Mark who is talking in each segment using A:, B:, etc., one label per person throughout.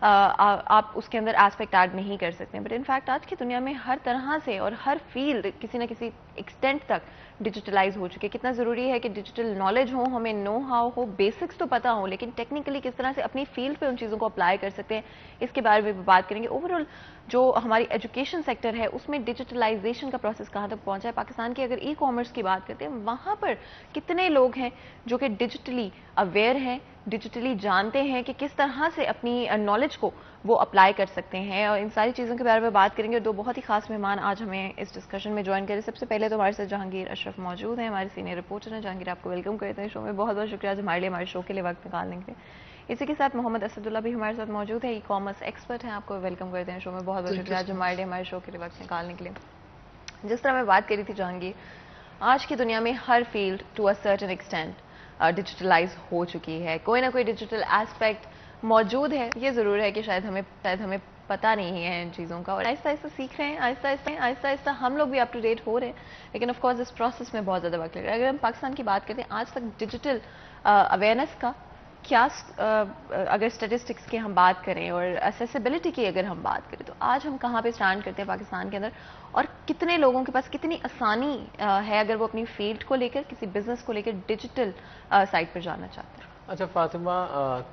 A: آپ اس کے another aspect add نہیں کر سکتے. بٹ انفیکٹ آج کی دنیا میں ہر طرح سے اور ہر فیلڈ کسی نہ کسی ایکسٹینٹ تک ڈیجیٹلائز ہو چکے. کتنا ضروری ہے کہ ڈیجیٹل نالج ہو, ہمیں نو ہاؤ ہو, بیسکس تو پتا ہو, لیکن ٹیکنیکلی کس طرح سے اپنی فیلڈ پہ ان چیزوں کو اپلائی کر سکتے ہیں, اس کے بارے میں بھی بات کریں گے. اوور آل جو ہماری ایجوکیشن سیکٹر ہے اس میں ڈیجیٹلائزیشن کا پروسیس کہاں تک پہنچا ہے. پاکستان کی اگر ای کامرس کی بات کرتے ہیں, وہاں پر کتنے لوگ ہیں جو کہ ڈیجیٹلی اویئر ہیں, ڈیجیٹلی جانتے ہیں کہ کس طرح سے اپنی نالج کو وہ اپلائی کر سکتے ہیں. اور ان ساری چیزوں کے بارے میں بات کریں گے. دو بہت ہی خاص مہمان آج ہمیں اس ڈسکشن میں جوائن کریں. سب سے پہلے تو ہمارے ساتھ جہانگیر اشرف موجود ہیں, ہمارے سینئر رپورٹر ہیں. جہانگیر, آپ کو ویلکم کرتے ہیں شو میں. بہت بہت شکریہ ہمارے شو کے لیے وقت نکالنے کے لیے. اسی کے ساتھ محمد اسد اللہ بھی ہمارے ساتھ موجود ہے, ای کامرس ایکسپرٹ ہیں. آپ کو ویلکم کرتے ہیں شو میں. بہت بہت شکریہ ہمارے شو کے لیے وقت نکالنے کے لیے. جس طرح میں بات کری تھی جہانگیر, آج کی دنیا میں ہر field to a certain extent digitalise ہو چکی ہے. کوئی نہ کوئی ڈیجیٹل ایسپیکٹ موجود ہے. یہ ضرور ہے کہ شاید ہمیں پتہ نہیں ہے ان چیزوں کا, اور آہستہ آہستہ سیکھ رہے ہیں, آہستہ آہستہ ہم لوگ بھی اپ ٹو ڈیٹ ہو رہے ہیں. لیکن آف کورس اس پروسیس میں بہت زیادہ وقت لگ رہا ہے. اگر ہم پاکستان کی بات کرتے ہیں, آج تک ڈیجیٹل اویئرنیس کا کیا, اگر اسٹیٹسٹکس کی ہم بات کریں اور اسیسیبلٹی کی اگر ہم بات کریں, تو آج ہم کہاں پہ اسٹینڈ کرتے ہیں پاکستان کے اندر, اور کتنے لوگوں کے پاس کتنی آسانی ہے اگر وہ اپنی فیلڈ کو لے کر, کسی بزنس کو لے کر ڈیجیٹل سائٹ پر جانا چاہتے ہیں.
B: اچھا فاطمہ,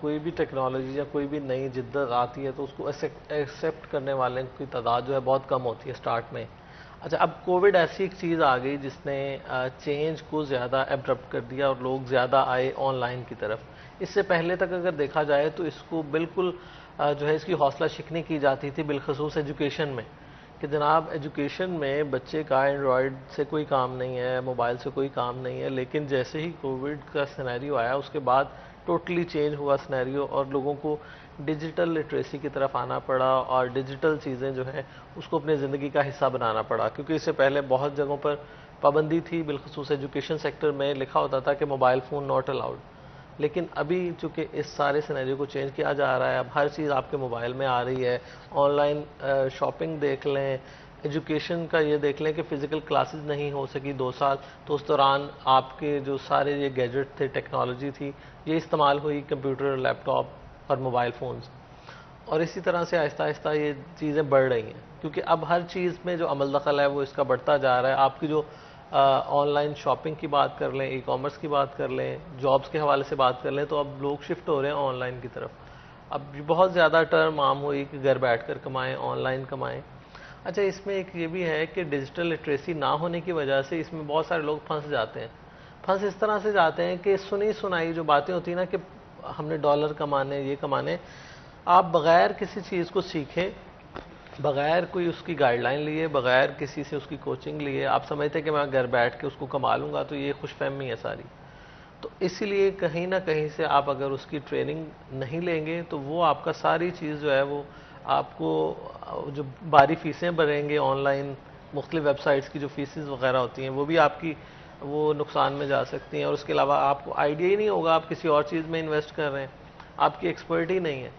B: کوئی بھی ٹیکنالوجی یا کوئی بھی نئی جدت آتی ہے تو اس کو ایکسیپٹ کرنے والے کی تعداد جو ہے بہت کم ہوتی ہے اسٹارٹ میں. اچھا, اب کووڈ ایسی ایک چیز آ گئی جس نے چینج کو زیادہ ایبرپٹ کر دیا اور لوگ زیادہ آئے آن لائن کی طرف. اس سے پہلے تک اگر دیکھا جائے تو اس کو بالکل جو ہے اس کی حوصلہ شکنی کی جاتی تھی, بالخصوص ایجوکیشن میں, کہ جناب ایجوکیشن میں بچے کا اینڈرائڈ سے کوئی کام نہیں ہے, موبائل سے کوئی کام نہیں ہے. لیکن جیسے ہی کووڈ کا سینیریو آیا اس کے بعد ٹوٹلی چینج ہوا سینیریو, اور لوگوں کو ڈیجیٹل لٹریسی کی طرف آنا پڑا اور ڈیجیٹل چیزیں جو ہیں اس کو اپنی زندگی کا حصہ بنانا پڑا. کیونکہ اس سے پہلے بہت جگہوں پر پابندی تھی, بالخصوص ایجوکیشن سیکٹر میں لکھا ہوتا تھا کہ موبائل فون ناٹ الاؤڈ. لیکن ابھی چونکہ اس سارے سینیریو کو چینج کیا جا رہا ہے, اب ہر چیز آپ کے موبائل میں آ رہی ہے. آن لائن شاپنگ دیکھ لیں, ایجوکیشن کا یہ دیکھ لیں کہ فزیکل کلاسز نہیں ہو سکی 2 سال, تو اس دوران آپ کے جو سارے یہ گیجٹ تھے, ٹیکنالوجی تھی, یہ استعمال ہوئی, کمپیوٹر, لیپ ٹاپ اور موبائل فونز. اور اسی طرح سے آہستہ آہستہ یہ چیزیں بڑھ رہی ہیں, کیونکہ اب ہر چیز میں جو عمل دخل ہے وہ اس کا بڑھتا جا رہا ہے. آپ کی جو آن لائن شاپنگ کی بات کر لیں, ای کامرس کی بات کر لیں, جابس کے حوالے سے بات کر لیں, تو اب لوگ شفٹ ہو رہے ہیں آن لائن کی طرف. اب بہت زیادہ ٹرم عام ہوئی کہ گھر بیٹھ کر کمائیں, آن لائن کمائیں. اچھا, اس میں ایک یہ بھی ہے کہ ڈیجیٹل لٹریسی نہ ہونے کی وجہ سے اس میں بہت سارے لوگ پھنس جاتے ہیں. پھنس اس طرح سے جاتے ہیں کہ سنی سنائی جو باتیں ہوتی ہیں نا کہ ہم نے ڈالر کمانے, یہ کمانے, آپ بغیر کسی چیز کو سیکھیں, بغیر کوئی اس کی گائیڈ لائن لیے, بغیر کسی سے اس کی کوچنگ لیے, آپ سمجھتے ہیں کہ میں گھر بیٹھ کے اس کو کما لوں گا, تو یہ خوش فہمی ہے ساری. تو اسی لیے کہیں نہ کہیں سے آپ اگر اس کی ٹریننگ نہیں لیں گے تو وہ آپ کا ساری چیز جو ہے وہ آپ کو جو باری فیسیں بھریں گے آن لائن, مختلف ویب سائٹس کی جو فیسز وغیرہ ہوتی ہیں وہ بھی آپ کی وہ نقصان میں جا سکتی ہیں. اور اس کے علاوہ آپ کو آئیڈیا ہی نہیں ہوگا, آپ کسی اور چیز میں انویسٹ کر رہے ہیں, آپ کی ایکسپرٹ ہی نہیں ہے.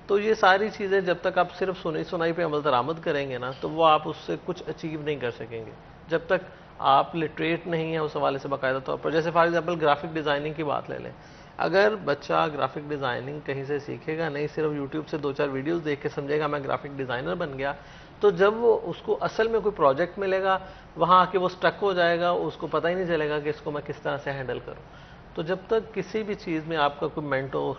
B: تو یہ ساری چیزیں جب تک آپ صرف سنی سنائی پہ عمل درآمد کریں گے نا, تو وہ آپ اس سے کچھ اچیو نہیں کر سکیں گے جب تک آپ لٹریٹ نہیں ہیں اس حوالے سے باقاعدہ طور پر. جیسے فار ایگزامپل گرافک ڈیزائننگ کی بات لے لیں, اگر بچہ گرافک ڈیزائننگ کہیں سے سیکھے گا نہیں, صرف یوٹیوب سے 2-4 ویڈیوز دیکھ کے سمجھے گا میں گرافک ڈیزائنر بن گیا, تو جب وہ اس کو اصل میں کوئی پروجیکٹ ملے گا وہاں آ کے وہ سٹک ہو جائے گا, اس کو پتہ ہی نہیں چلے گا کہ اس کو میں کس طرح سے ہینڈل کروں. تو جب تک کسی بھی چیز میں آپ کا کوئی مینٹور,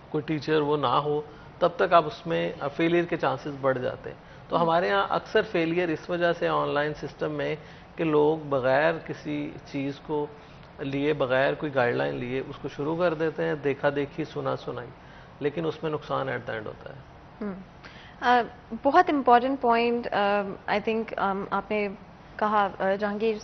B: کوئی ٹیچر وہ نہ ہو, تب تک آپ اس میں فیلئر کے چانسز بڑھ جاتے ہیں. تو ہمارے ہاں اکثر فیلئر اس وجہ سے آن لائن سسٹم میں کہ لوگ بغیر کسی چیز کو لیے, بغیر کوئی گائیڈ لائن لیے اس کو شروع کر دیتے ہیں, دیکھا دیکھی, سنا سنائی, لیکن اس میں نقصان ایٹ دا اینڈ ہوتا ہے.
A: بہت امپورٹنٹ پوائنٹ آئی تھنک آپ نے کہا جہانگیر,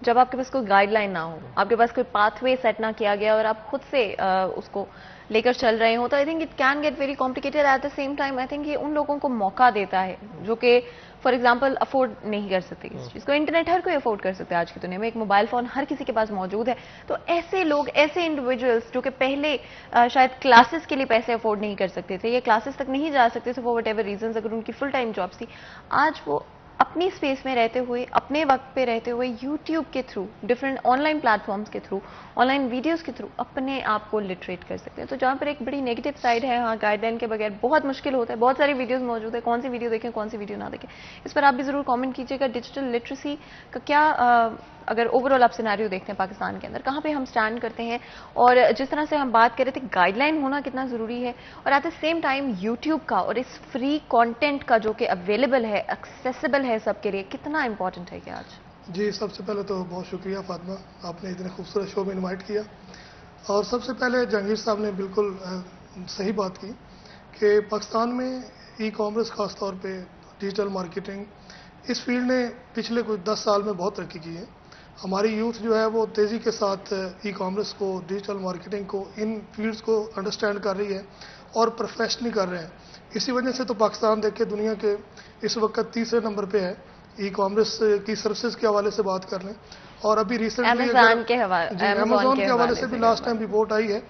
A: جب آپ کے پاس کوئی گائیڈ لائن نہ ہو, آپ کے پاس کوئی پاتھ وے سیٹ نہ کیا گیا اور آپ خود سے اس کو لے کر چل رہے ہوں, تو I think it can get very complicated. At the same time I think یہ ان لوگوں کو موقع دیتا ہے جو کہ فار ایگزامپل افورڈ نہیں کر سکتے اس چیز کو. انٹرنیٹ ہر کوئی افورڈ کر سکتے ہیں آج کی دنیا میں, ایک موبائل فون ہر کسی کے پاس موجود ہے. تو ایسے لوگ, ایسے انڈیویجولس جو کہ پہلے شاید کلاسز کے لیے پیسے افورڈ نہیں کر سکتے تھے یا کلاسز تک نہیں جا سکتے تھے فار وٹ ایور ریزنز, اگر ان کی فل ٹائم جابس تھی, آج وہ اپنی اسپیس میں رہتے ہوئے, اپنے وقت پہ رہتے ہوئے یوٹیوب کے through, different online platforms کے تھرو, آن لائن ویڈیوز کے تھرو اپنے آپ کو لٹریٹ کر سکتے ہیں. تو جہاں پر ایک بڑی نیگیٹو سائڈ ہے, ہاں گائیڈ لائن کے بغیر بہت مشکل ہوتا ہے, بہت ساری ویڈیوز موجود ہے, کون سی ویڈیو دیکھیں کون سی ویڈیو نہ دیکھیں, اس پر آپ بھی ضرور کامنٹ کیجیے گا. ڈیجیٹل لٹریسی کا کیا, اگر اوور آل آپ سیناریو دیکھتے ہیں پاکستان کے اندر, کہاں پہ ہم سٹینڈ کرتے ہیں, اور جس طرح سے ہم بات کر رہے تھے گائیڈ لائن ہونا کتنا ضروری ہے, اور at the same time YouTube کا اور اس فری کانٹینٹ کا جو کہ اویلیبل ہے, ایکسیسیبل ہے سب کے لیے, کتنا امپورٹنٹ ہے کہ آج؟
C: جی سب سے پہلے تو بہت شکریہ فاطمہ, آپ نے اتنے خوبصورت شو میں انوائٹ کیا. اور سب سے پہلے جہانگیر صاحب نے بالکل صحیح بات کی کہ پاکستان میں ای کامرس خاص طور پہ ڈیجیٹل مارکیٹنگ, اس فیلڈ نے پچھلے کچھ 10 سال میں بہت ترقی کی ہے. ہماری یوتھ جو ہے وہ تیزی کے ساتھ ای کامرس کو, ڈیجیٹل مارکیٹنگ کو, ان فیلڈز کو انڈرسٹینڈ کر رہی ہے اور پروفیشنلی کر رہے ہیں. اسی وجہ سے تو پاکستان دیکھ کے دنیا کے اس وقت تیسرے نمبر پہ ہے ای کامرس کی سروسز کے حوالے سے بات کر لیں. اور ابھی ریسنٹلی
A: Amazon کے
C: حوالے سے بھی لاسٹ ٹائم رپورٹ آئی ہے,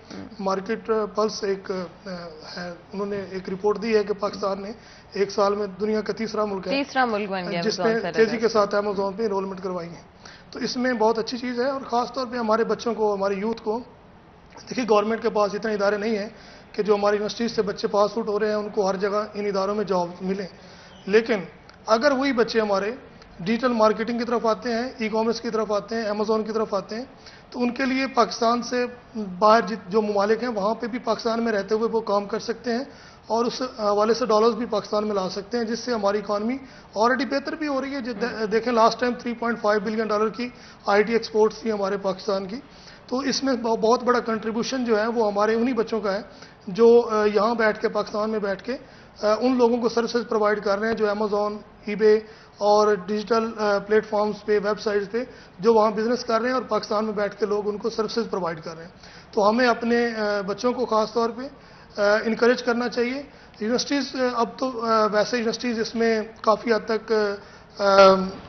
C: مارکیٹ پلس ایک ہے, انہوں نے ایک رپورٹ دی ہے کہ پاکستان نے ایک سال میں دنیا کا تیسرا ملک ہے
A: بن گیا
C: جس نے تیزی کے ساتھ Amazon پہ انرولمنٹ کروائی ہے. تو اس میں بہت اچھی چیز ہے, اور خاص طور پہ ہمارے بچوں کو, ہماری یوتھ کو, دیکھیے گورنمنٹ کے پاس اتنے ادارے نہیں ہیں کہ جو ہماری یونیورسٹیز سے بچے پاس آؤٹ ہو رہے ہیں ان کو ہر جگہ ان اداروں میں جاب ملیں. لیکن اگر وہی بچے ہمارے ڈیجیٹل مارکیٹنگ کی طرف آتے ہیں, ای کامرس کی طرف آتے ہیں, Amazon کی طرف آتے ہیں, تو ان کے لیے پاکستان سے باہر جو ممالک ہیں وہاں پہ بھی پاکستان میں رہتے ہوئے وہ کام کر سکتے ہیں, اور اس حوالے سے ڈالرز بھی پاکستان میں لا سکتے ہیں, جس سے ہماری اکانومی آلریڈی بہتر بھی ہو رہی ہے. دیکھیں لاسٹ ٹائم $3.5 بلین کی آئی ٹی ایکسپورٹس تھی ہمارے پاکستان کی. تو اس میں بہت بڑا کنٹریبیوشن جو ہے وہ ہمارے انہی بچوں کا ہے جو یہاں بیٹھ کے, پاکستان میں بیٹھ کے ان لوگوں کو سروسز پرووائڈ کر رہے ہیں جو Amazon, eBay اور ڈیجیٹل پلیٹ فارمز پہ, ویب سائٹس پہ جو وہاں بزنس کر رہے ہیں, اور پاکستان میں بیٹھ کے لوگ ان کو سروسز پرووائڈ کر رہے ہیں. تو ہمیں اپنے بچوں کو خاص طور پہ انکریج کرنا چاہیے. یونیورسٹیز اب تو ویسے یونیورسٹیز اس میں کافی حد تک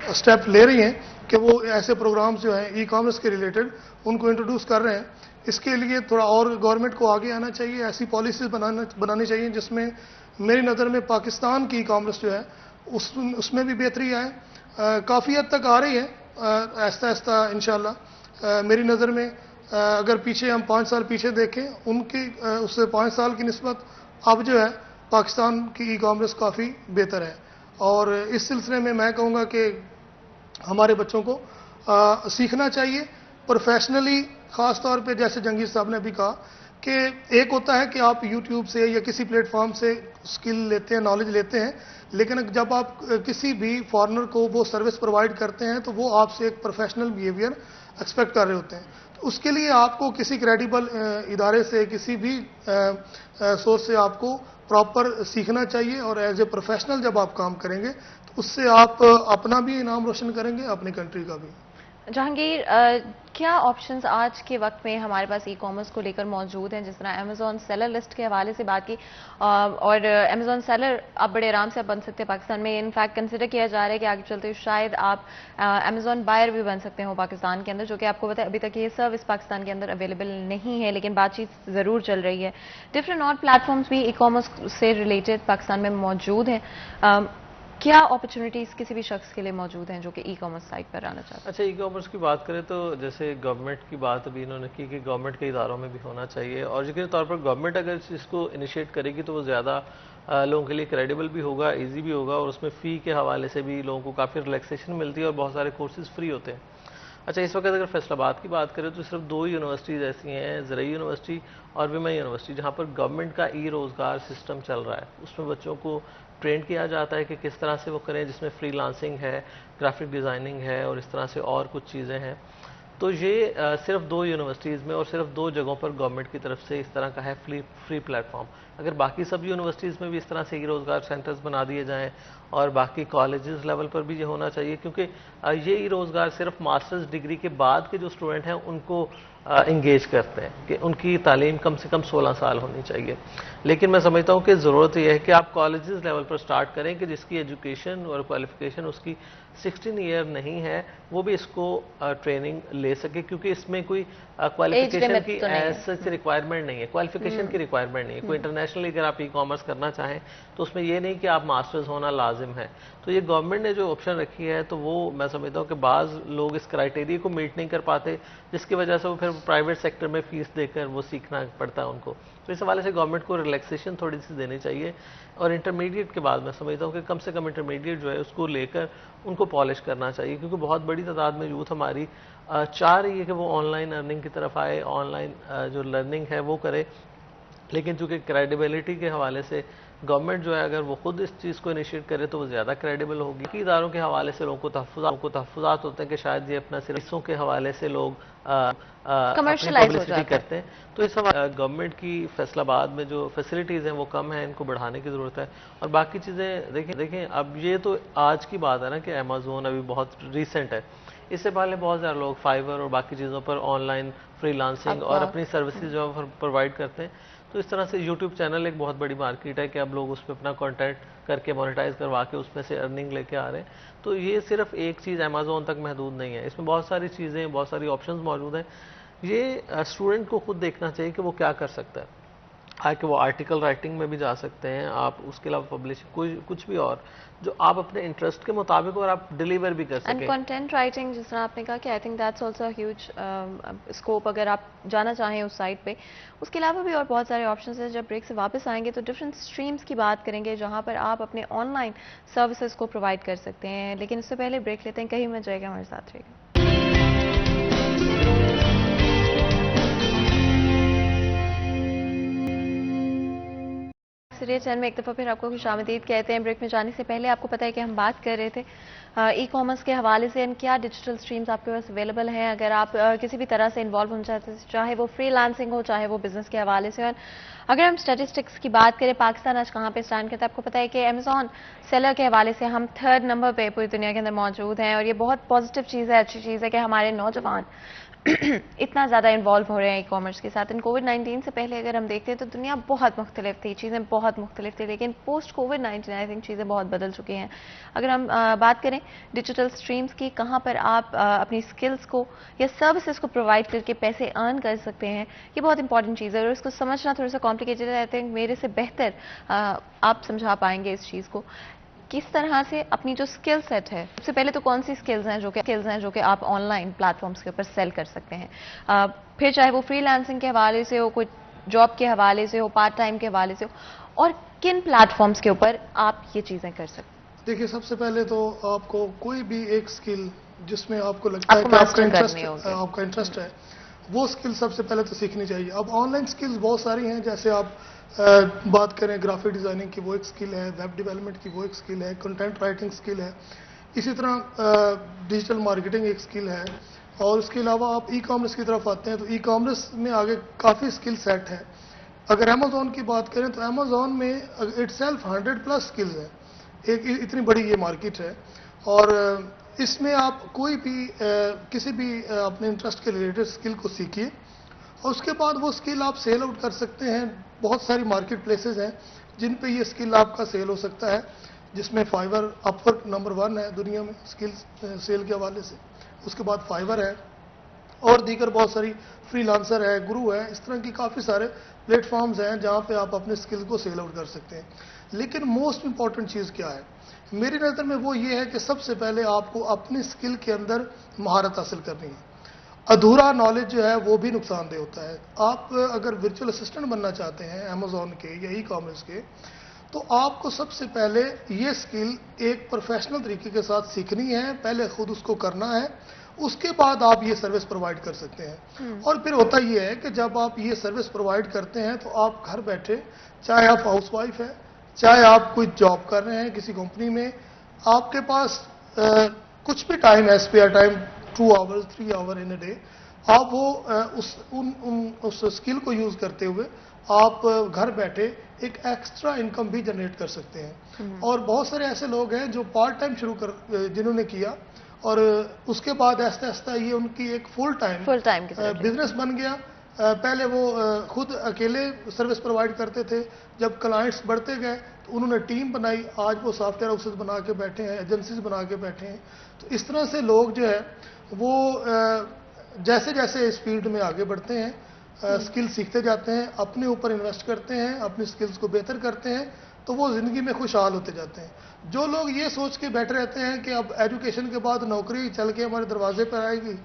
C: اسٹیپ لے رہی ہیں کہ وہ ایسے پروگرامز جو ہیں ای کامرس کے ریلیٹڈ ان کو انٹروڈیوس کر رہے ہیں. اس کے لیے تھوڑا اور گورنمنٹ کو آگے آنا چاہیے, ایسی پالیسیز بنانی چاہیے جس میں میری نظر میں پاکستان کی ای کامرس جو ہے اس میں بھی بہتری آئے. کافی حد تک آ رہی ہے آہستہ آہستہ انشاءاللہ. میری نظر میں اگر پیچھے ہم 5 سال پیچھے دیکھیں, ان کی اس سے 5 سال کی نسبت اب جو ہے پاکستان کی ای کامرس کافی بہتر ہے. اور اس سلسلے میں میں کہوں گا کہ ہمارے بچوں کو سیکھنا چاہیے پروفیشنلی, خاص طور پہ جیسے جہانگیر صاحب نے بھی کہا کہ ایک ہوتا ہے کہ آپ یوٹیوب سے یا کسی پلیٹ فارم سے اسکل لیتے ہیں, نالج لیتے ہیں, لیکن جب آپ کسی بھی فارنر کو وہ سروس پرووائڈ کرتے ہیں تو وہ آپ سے ایک پروفیشنل بیہیویئر ایکسپیکٹ کر رہے ہوتے ہیں. تو اس کے لیے آپ کو کسی کریڈیبل ادارے سے, کسی بھی سورس سے آپ کو پراپر سیکھنا چاہیے, اور ایز اے پروفیشنل جب آپ کام کریں گے تو اس سے آپ اپنا بھی نام روشن کریں گے, اپنی کنٹری کا بھی.
A: جہانگیر, کیا آپشنز آج کے وقت میں ہمارے پاس ای کامرس کو لے کر موجود ہیں؟ جس طرح Amazon سیلر لسٹ کے حوالے سے بات کی, اور Amazon سیلر آپ بڑے آرام سے بن سکتے ہیں پاکستان میں. انفیکٹ کنسیڈر کیا جا رہا ہے کہ آگے چلتے شاید آپ Amazon بائر بھی بن سکتے ہوں پاکستان کے اندر, جو کہ آپ کو پتہ ہے ابھی تک یہ سروس پاکستان کے اندر اویلیبل نہیں ہے, لیکن بات چیت ضرور چل رہی ہے. ڈفرینٹ اور پلیٹ فارمز بھی ای کامرس سے ریلیٹڈ پاکستان میں موجود ہیں. کیا اپرچونیٹیز کسی بھی شخص کے لیے موجود ہیں جو کہ ای کامرس سائٹ پر آنا چاہتا ہے؟
B: اچھا, ای کامرس کی بات کریں تو جیسے گورنمنٹ کی بات ابھی انہوں نے کی کہ گورنمنٹ کے اداروں میں بھی ہونا چاہیے, اور یقینی طور پر گورنمنٹ اگر اس کو انیشیٹ کرے گی تو وہ زیادہ لوگوں کے لیے کریڈیبل بھی ہوگا, ایزی بھی ہوگا, اور اس میں فی کے حوالے سے بھی لوگوں کو کافی ریلیکسیشن ملتی ہے اور بہت سارے کورسز فری ہوتے ہیں. اچھا, اس وقت اگر فیصل آباد کی بات کریں تو صرف 2 یونیورسٹیز ایسی ہیں, زرعی یونیورسٹی اور ویمن یونیورسٹی, جہاں پر گورنمنٹ کا ای روزگار سسٹم چل رہا ہے. اس میں بچوں کو ٹرین کیا جاتا ہے کہ کس طرح سے وہ کریں, جس میں فری لانسنگ ہے, گرافک ڈیزائننگ ہے, اور اس طرح سے اور کچھ چیزیں ہیں. تو یہ صرف 2 یونیورسٹیز میں اور صرف 2 جگہوں پر گورنمنٹ کی طرف سے اس طرح کا ہے فری پلیٹ فارم. اگر باقی سب یونیورسٹیز میں بھی اس طرح سے ای روزگار سینٹرز بنا دیے جائیں, اور باقی کالجز لیول پر بھی یہ ہونا چاہیے, کیونکہ یہ ای روزگار صرف ماسٹرز ڈگری کے بعد کے جو اسٹوڈنٹ ہیں ان کو انگیج کرتے ہیں کہ ان کی تعلیم کم سے کم 16 سال ہونی چاہیے. لیکن میں سمجھتا ہوں کہ ضرورت یہ ہے کہ آپ کالجز لیول پر سٹارٹ کریں کہ جس کی ایجوکیشن اور کوالیفیکیشن اس کی 16 ایئر نہیں ہے وہ بھی اس کو ٹریننگ لے سکے, کیونکہ اس میں کوئی کوالیفیکیشن کی ایز ریکوائرمنٹ نہیں ہے, کوالیفیکیشن کی ریکوائرمنٹ نہیں ہے. کوئی انٹرنیشنلی اگر آپ ای کامرس کرنا چاہیں تو اس میں یہ نہیں کہ آپ ماسٹرز ہونا لازم ہے. تو یہ گورنمنٹ نے جو آپشن رکھی ہے تو وہ میں سمجھتا ہوں کہ بعض لوگ اس کرائٹیریا کو میٹ نہیں کر پاتے, جس کی وجہ سے وہ پھر پرائیویٹ سیکٹر میں فیس دے کر وہ سیکھنا پڑتا ہے ان کو. تو اس حوالے سے گورنمنٹ کو ریلیکسیشن تھوڑی سی دینی چاہیے, اور انٹرمیڈیٹ کے بعد میں سمجھتا ہوں کہ کم سے کم انٹرمیڈیٹ جو ہے اس کو لے کر ان کو پالش کرنا چاہیے, کیونکہ بہت بڑی تعداد میں یوتھ ہماری چاہ رہی ہے کہ وہ آن لائن ارننگ کی طرف آئے, آن لائن جو لرننگ ہے وہ کرے. لیکن چونکہ کریڈیبلٹی کے حوالے سے گورنمنٹ جو ہے اگر وہ خود اس چیز کو انیشیٹ کرے تو وہ زیادہ کریڈیبل ہوگی. کی اداروں کے حوالے سے لوگوں کو تحفظات ہوتے ہیں کہ شاید یہ اپنا صرف حصوں کے حوالے سے لوگ پبلسٹی کرتے ہیں. تو اس گورنمنٹ کی فیصل آباد میں جو فیسلٹیز ہیں وہ کم ہیں, ان کو بڑھانے کی ضرورت ہے. اور باقی چیزیں دیکھیں اب یہ تو آج کی بات ہے نا کہ امیزون ابھی بہت ریسنٹ ہے, اس سے پہلے بہت زیادہ لوگ فائیور اور باقی چیزوں پر آن لائن فری لانسنگ اور اپنی سروسز جو پرووائڈ کرتے ہیں. تو اس طرح سے یوٹیوب چینل ایک بہت بڑی مارکیٹ ہے کہ اب لوگ اس پہ اپنا کنٹینٹ کر کے مونیٹائز کروا کے اس میں سے ارننگ لے کے آ رہے ہیں. تو یہ صرف ایک چیز امیزون تک محدود نہیں ہے, اس میں بہت ساری چیزیں, بہت ساری آپشنز موجود ہیں. یہ اسٹوڈنٹ کو خود دیکھنا چاہیے کہ وہ کیا کر سکتا ہے. کہ وہ آرٹیکل رائٹنگ میں بھی جا سکتے ہیں آپ, اس کے علاوہ پبلشنگ کچھ بھی اور جو آپ اپنے انٹرسٹ کے مطابق اور آپ ڈیلیور بھی کر سکیں.
A: اینڈ کنٹینٹ رائٹنگ جس طرح آپ نے کہا کہ I think that's also huge scope اگر آپ جانا چاہیں اس سائٹ پہ. اس کے علاوہ بھی اور بہت سارے آپشنز ہیں. جب بریک سے واپس آئیں گے تو ڈفرینٹ اسٹریمز کی بات کریں گے جہاں پر آپ اپنے آن لائن سروسز کو پرووائڈ کر سکتے ہیں. لیکن اس سے پہلے بریک لیتے ہیں, کہیں مت جائے گا, ہمارے ساتھ رہے گا. سیریز چینل میں ایک دفعہ پھر آپ کو خوش آمدید کہتے ہیں. بریک میں جانے سے پہلے آپ کو پتہ ہے کہ ہم بات کر رہے تھے ای کامرس کے حوالے سے, کیا ڈیجیٹل سٹریمز آپ کے پاس اویلیبل ہیں اگر آپ کسی بھی طرح سے انوالو ہونا چاہتے ہیں, چاہے وہ فری لانسنگ ہو, چاہے وہ بزنس کے حوالے سے. اور اگر ہم اسٹیٹسٹکس کی بات کریں پاکستان آج کہاں پہ اسٹینڈ کرتا ہے, آپ کو پتہ ہے کہ امیزون سیلر کے حوالے سے ہم 3rd نمبر پہ پوری دنیا کے اندر موجود ہیں. اور یہ بہت پازیٹیو چیز ہے, اچھی چیز ہے کہ ہمارے نوجوان اتنا زیادہ انوالو ہو رہے ہیں ای کامرس کے ساتھ. کووڈ-19 سے پہلے اگر ہم دیکھتے ہیں تو دنیا بہت مختلف تھی, چیزیں بہت مختلف تھی, لیکن پوسٹ کووڈ-19 آئی تھنک چیزیں بہت بدل چکی ہیں. اگر ہم بات کریں ڈیجیٹل سٹریمز کی, کہاں پر آپ اپنی سکلز کو یا سروسز کو پرووائڈ کر کے پیسے ارن کر سکتے ہیں, یہ بہت امپورٹنٹ چیز ہے. اور اس کو سمجھنا تھوڑا سا کمپلیکیٹڈ ہے, آئی تھنک میرے سے بہتر آپ سمجھا پائیں گے اس چیز کو. کس طرح سے اپنی جو سکل سیٹ ہے, سب سے پہلے تو کون سی سکلز ہیں جو کہ آپ آن لائن پلیٹ فارمز کے اوپر سیل کر سکتے ہیں, پھر چاہے وہ فری لانسنگ کے حوالے سے ہو, کوئی جاب کے حوالے سے ہو, پارٹ ٹائم کے حوالے سے ہو, اور کن پلیٹ فارمز کے اوپر آپ یہ چیزیں کر سکتے ہیں.
C: دیکھیے سب سے پہلے تو آپ کو کوئی بھی ایک سکل جس میں آپ کو لگتا ہے کہ آپ کا انٹرسٹ ہے وہ سکل سب سے پہلے تو سیکھنی چاہیے. اب آن لائن سکلز بہت ساری ہیں, جیسے آپ بات کریں گرافک ڈیزائننگ کی وہ ایک سکل ہے, ویب ڈیولپمنٹ کی وہ ایک سکل ہے, کنٹینٹ رائٹنگ سکل ہے, اسی طرح ڈیجیٹل مارکیٹنگ ایک سکل ہے. اور اس کے علاوہ آپ ای کامرس کی طرف آتے ہیں تو ای کامرس میں آگے کافی سکل سیٹ ہے. اگر امیزون کی بات کریں تو امیزون میں اٹ سیلف 100+ سکلز ہیں, ایک اتنی بڑی یہ مارکیٹ ہے. اور اس میں آپ کوئی بھی کسی بھی اپنے انٹرسٹ کے ریلیٹڈ سکل کو سیکھیے, اور اس کے بعد وہ سکل آپ سیل آؤٹ کر سکتے ہیں. بہت ساری مارکیٹ پلیسز ہیں جن پہ یہ سکل آپ کا سیل ہو سکتا ہے, جس میں فائیور اپورک نمبر 1 ہے دنیا میں سکل سیل کے حوالے سے. اس کے بعد فائیور ہے, اور دیگر بہت ساری فری لانسر ہے, گرو ہے, اس طرح کی کافی سارے پلیٹ فارمز ہیں جہاں پہ آپ اپنے سکل کو سیل آؤٹ کر سکتے ہیں. لیکن موسٹ امپورٹنٹ چیز کیا ہے میری نظر میں, وہ یہ ہے کہ سب سے پہلے آپ کو اپنی سکل کے اندر مہارت حاصل کرنی ہے. ادھورا نالج جو ہے وہ بھی نقصان دہ ہوتا ہے. آپ اگر ورچوئل اسسٹنٹ بننا چاہتے ہیں امیزون کے یا ای کامرس کے, تو آپ کو سب سے پہلے یہ سکل ایک پروفیشنل طریقے کے ساتھ سیکھنی ہے, پہلے خود اس کو کرنا ہے, اس کے بعد آپ یہ سروس پرووائڈ کر سکتے ہیں. اور پھر ہوتا یہ ہے کہ جب آپ یہ سروس پرووائڈ کرتے ہیں تو آپ گھر بیٹھے, چاہے آپ ہاؤس وائف ہیں, چاہے آپ کوئی جاب کر رہے ہیں کسی کمپنی میں, آپ کے پاس کچھ بھی ٹائم ہے, spare time 2 hours 3 hour in a day, آپ وہ اس سکل کو یوز کرتے ہوئے آپ گھر بیٹھے ایک ایکسٹرا انکم بھی جنریٹ کر سکتے ہیں. اور بہت سارے ایسے لوگ ہیں جو پارٹ ٹائم جنہوں نے کیا, اور اس کے بعد آہستہ آہستہ یہ ان کی ایک فل ٹائم بزنس بن گیا. پہلے وہ خود اکیلے سروس پرووائڈ کرتے تھے. جب کلائنٹس بڑھتے گئے تو انہوں نے ٹیم بنائی. آج وہ سافٹ ویئر ہاؤسز بنا کے بیٹھے ہیں, ایجنسیز بنا کے بیٹھے ہیں. تو اس طرح سے لوگ جو ہے وہ جیسے جیسے اس فیلڈ میں آگے بڑھتے ہیں, اسکل سیکھتے جاتے ہیں, اپنے اوپر انویسٹ کرتے ہیں, اپنی اسکلس کو بہتر کرتے ہیں, تو وہ زندگی میں خوشحال ہوتے جاتے ہیں. جو لوگ یہ سوچ کے بیٹھے رہتے ہیں کہ اب ایجوکیشن کے بعد نوکری چل کے ہمارے دروازے پر آئے گی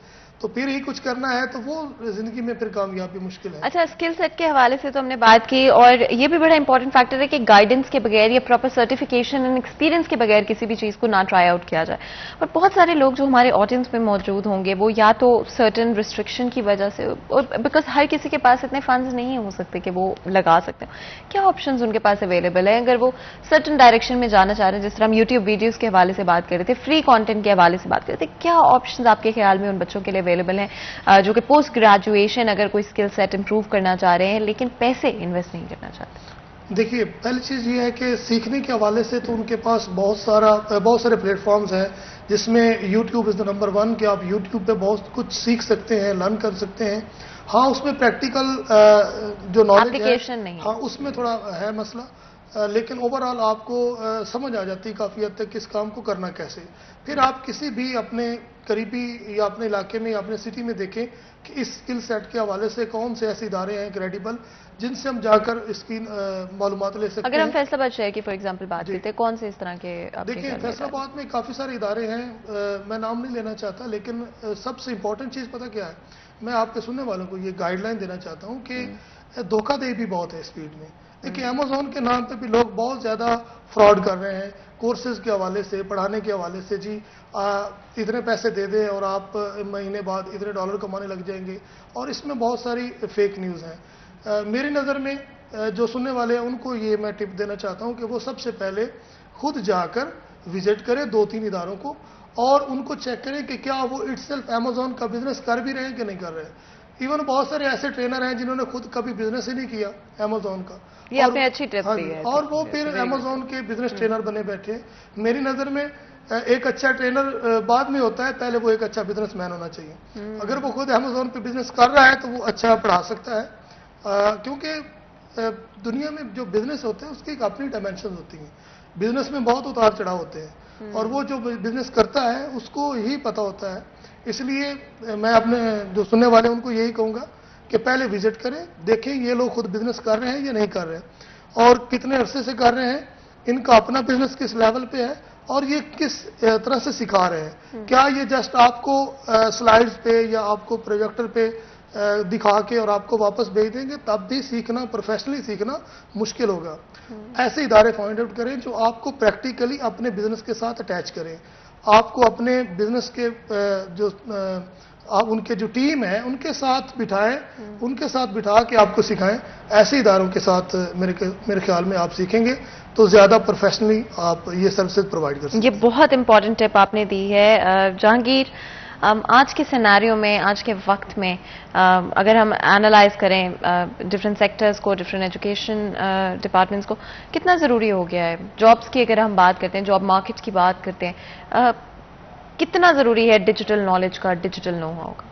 C: تو پھر ہی کچھ کرنا ہے, تو وہ زندگی میں پھر کامیابی مشکل ہے.
A: اچھا, اسکل سیٹ کے حوالے سے تو ہم نے بات کی, اور یہ بھی بڑا امپورٹنٹ فیکٹر ہے کہ گائیڈنس کے بغیر یا پراپر سرٹیفکیشن اینڈ ایکسپیرینس کے بغیر کسی بھی چیز کو نہ ٹرائی آؤٹ کیا جائے. اور بہت سارے لوگ جو ہمارے آڈینس میں موجود ہوں گے وہ یا تو سرٹن ریسٹرکشن کی وجہ سے, اور بیکاز ہر کسی کے پاس اتنے فنڈز نہیں ہو سکتے کہ وہ لگا سکتے ہیں, کیا آپشنز ان کے پاس اویلیبل ہیں اگر وہ سرٹن ڈائریکشن میں جانا چاہ رہے ہیں؟ جس طرح ہم یوٹیوب ویڈیوز کے حوالے سے بات کر رہے تھے, فری کانٹینٹ کے حوالے سے بات کر رہے تھے, کیا آپشنز آپ کے خیال میں ان بچوں کے لیے اویلیبل ہیں جو کہ پوسٹ گریجویشن اگر کوئی اسکل سیٹ امپروو کرنا چاہ رہے ہیں لیکن پیسے انویسٹ نہیں کرنا چاہتے؟
C: دیکھیے, پہلی چیز یہ ہے کہ سیکھنے کے حوالے سے تو ان کے پاس بہت سارے پلیٹ فارمز ہیں, جس میں یوٹیوب از دا نمبر 1 کہ آپ یوٹیوب پہ بہت کچھ سیکھ سکتے ہیں, لرن کر سکتے ہیں. ہاں, اس میں پریکٹیکل جو نالج ہے ہاں اس میں تھوڑا ہے مسئلہ, لیکن اوورآل آپ کو سمجھ آ جاتی ہے کافی حد تک کس کام کو کرنا کیسے. پھر آپ کسی بھی اپنے قریبی یا اپنے علاقے میں یا اپنے سٹی میں دیکھیں کہ اس اسکل سیٹ کے حوالے سے کون سے ایسے ادارے ہیں کریڈیبل جن سے ہم جا کر اس کی معلومات لے سکتے ہیں.
A: اگر ہم فیصل آباد شہر کی فار ایگزامپل بات کرتے ہیں, کون سے اس طرح کے؟
C: دیکھیں, فیصل آباد میں کافی سارے ادارے ہیں, میں نام نہیں لینا چاہتا, لیکن سب سے امپورٹنٹ چیز پتہ کیا ہے, میں آپ کے سننے والوں کو یہ گائیڈ لائن دینا چاہتا ہوں کہ دھوکہ دہی بھی بہت ہے اس فیلڈ میں. دیکھیے, امیزون کے نام پہ بھی لوگ بہت زیادہ فراڈ کر رہے ہیں کورسز کے حوالے سے, پڑھانے کے حوالے سے. جی اتنے پیسے دے دیں اور آپ مہینے بعد اتنے ڈالر کمانے لگ جائیں گے, اور اس میں بہت ساری فیک نیوز ہیں. میری نظر میں جو سننے والے ہیں ان کو یہ میں ٹپ دینا چاہتا ہوں کہ وہ سب سے پہلے خود جا کر وزٹ کریں 2-3 اداروں کو, اور ان کو چیک کریں کہ کیا وہ اٹ سیلف امیزون کا بزنس کر بھی رہے ہیں کہ نہیں کر رہے ہیں. ایون بہت سارے ایسے ٹرینر ہیں جنہوں نے خود کبھی بزنس ہی نہیں کیا امیزون کا, اور وہ پھر امیزون کے بزنس ٹرینر بنے بیٹھے. میری نظر میں ایک اچھا ٹرینر بعد میں ہوتا ہے, پہلے وہ ایک اچھا بزنس مین ہونا چاہیے. اگر وہ خود امیزون پہ بزنس کر رہا ہے تو وہ اچھا پڑھا سکتا ہے, کیونکہ دنیا میں جو بزنس ہوتے ہیں اس کی ایک اپنی ڈائمینشن ہوتی ہیں. بزنس میں بہت اتار چڑھاؤ ہوتے ہیں, اور وہ جو بزنس کرتا ہے اس کو ہی پتہ ہوتا ہے. اس لیے میں اپنے جو سننے والے ان کو یہی کہوں گا کہ پہلے وزٹ کریں, دیکھیں یہ لوگ خود بزنس کر رہے ہیں یا نہیں کر رہے ہیں, اور کتنے عرصے سے کر رہے ہیں, ان کا اپنا بزنس کس لیول پہ ہے, اور یہ کس طرح سے سکھا رہے ہیں. کیا یہ جسٹ آپ کو سلائیڈز پہ یا آپ کو پروجیکٹر پہ دکھا کے اور آپ کو واپس بھیج دیں گے؟ تب بھی سیکھنا, پروفیشنلی سیکھنا مشکل ہوگا. ایسے ادارے فائنڈ آؤٹ کریں جو آپ کو پریکٹیکلی اپنے بزنس کے ساتھ اٹیچ کریں, آپ کو اپنے بزنس کے جو ان کے جو ٹیم ہے ان کے ساتھ بٹھائیں, ان کے ساتھ بٹھا کے آپ کو سکھائیں. ایسے اداروں کے ساتھ میرے خیال میں آپ سیکھیں گے تو زیادہ پروفیشنلی آپ یہ سروسز پرووائڈ کر سکتے ہیں.
A: یہ بہت امپورٹنٹ ٹپ آپ نے دی ہے. جہانگیر, آج کے سیناریو میں, آج کے وقت میں اگر ہم اینالائز کریں ڈفرینٹ سیکٹرز کو, ڈفرینٹ ایجوکیشن ڈپارٹمنٹس کو, کتنا ضروری ہو گیا ہے جابس کی؟ اگر ہم بات کرتے ہیں, جاب مارکیٹ کی بات کرتے ہیں, کتنا ضروری ہے ڈیجیٹل نالج کا, ڈیجیٹل نو ہاؤ کا؟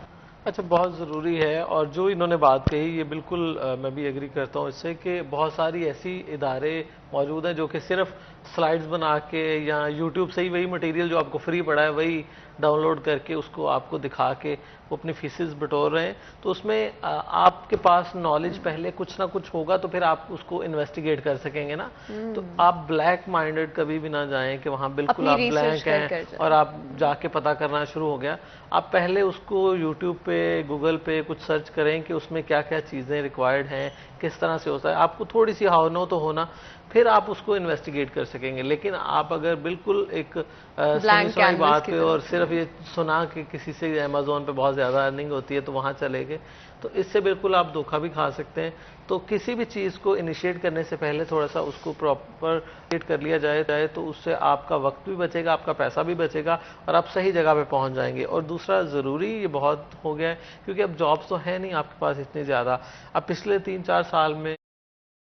B: اچھا, بہت ضروری ہے. اور جو انہوں نے بات کہی یہ بالکل میں بھی ایگری کرتا ہوں اس سے کہ بہت ساری ایسی ادارے موجود ہیں جو کہ صرف سلائیڈز بنا کے یا یوٹیوب سے ہی وہی مٹیریل جو آپ کو فری پڑا ہے وہی ڈاؤن لوڈ کر کے اس کو آپ کو دکھا کے وہ اپنی فیسز بٹور رہے ہیں. تو اس میں آپ کے پاس نالج پہلے کچھ نہ کچھ ہوگا تو پھر آپ اس کو انویسٹیگیٹ کر سکیں گے نا. تو آپ بلیک مائنڈڈ کبھی بھی نہ جائیں کہ وہاں بالکل آپ بلینک ہیں اور آپ جا کے پتہ کرنا شروع ہو گیا. آپ پہلے اس کو یوٹیوب پہ, گوگل پہ کچھ سرچ کریں کہ اس میں کیا کیا چیزیں ریکوائرڈ ہیں, کس طرح سے ہوتا ہے. آپ کو تھوڑی سی ہاؤ نو تو ہونا, پھر آپ اس کو انویسٹیگیٹ کر سکیں گے. لیکن آپ اگر بالکل ایک سنی بات پہ اور صرف یہ سنا کہ کسی سے امیزون پہ بہت زیادہ ارننگ ہوتی ہے تو وہاں چلے گئے, تو اس سے بالکل آپ دھوکہ بھی کھا سکتے ہیں. تو کسی بھی چیز کو انیشیٹ کرنے سے پہلے تھوڑا سا اس کو پراپر کر لیا جائے تو اس سے آپ کا وقت بھی بچے گا, آپ کا پیسہ بھی بچے گا, اور آپ صحیح جگہ پہ پہنچ جائیں گے. اور دوسرا ضروری یہ بہت ہو گیا ہے کیونکہ اب جابس تو ہے نہیں آپ کے پاس اتنی زیادہ. اب پچھلے 3-4 سال میں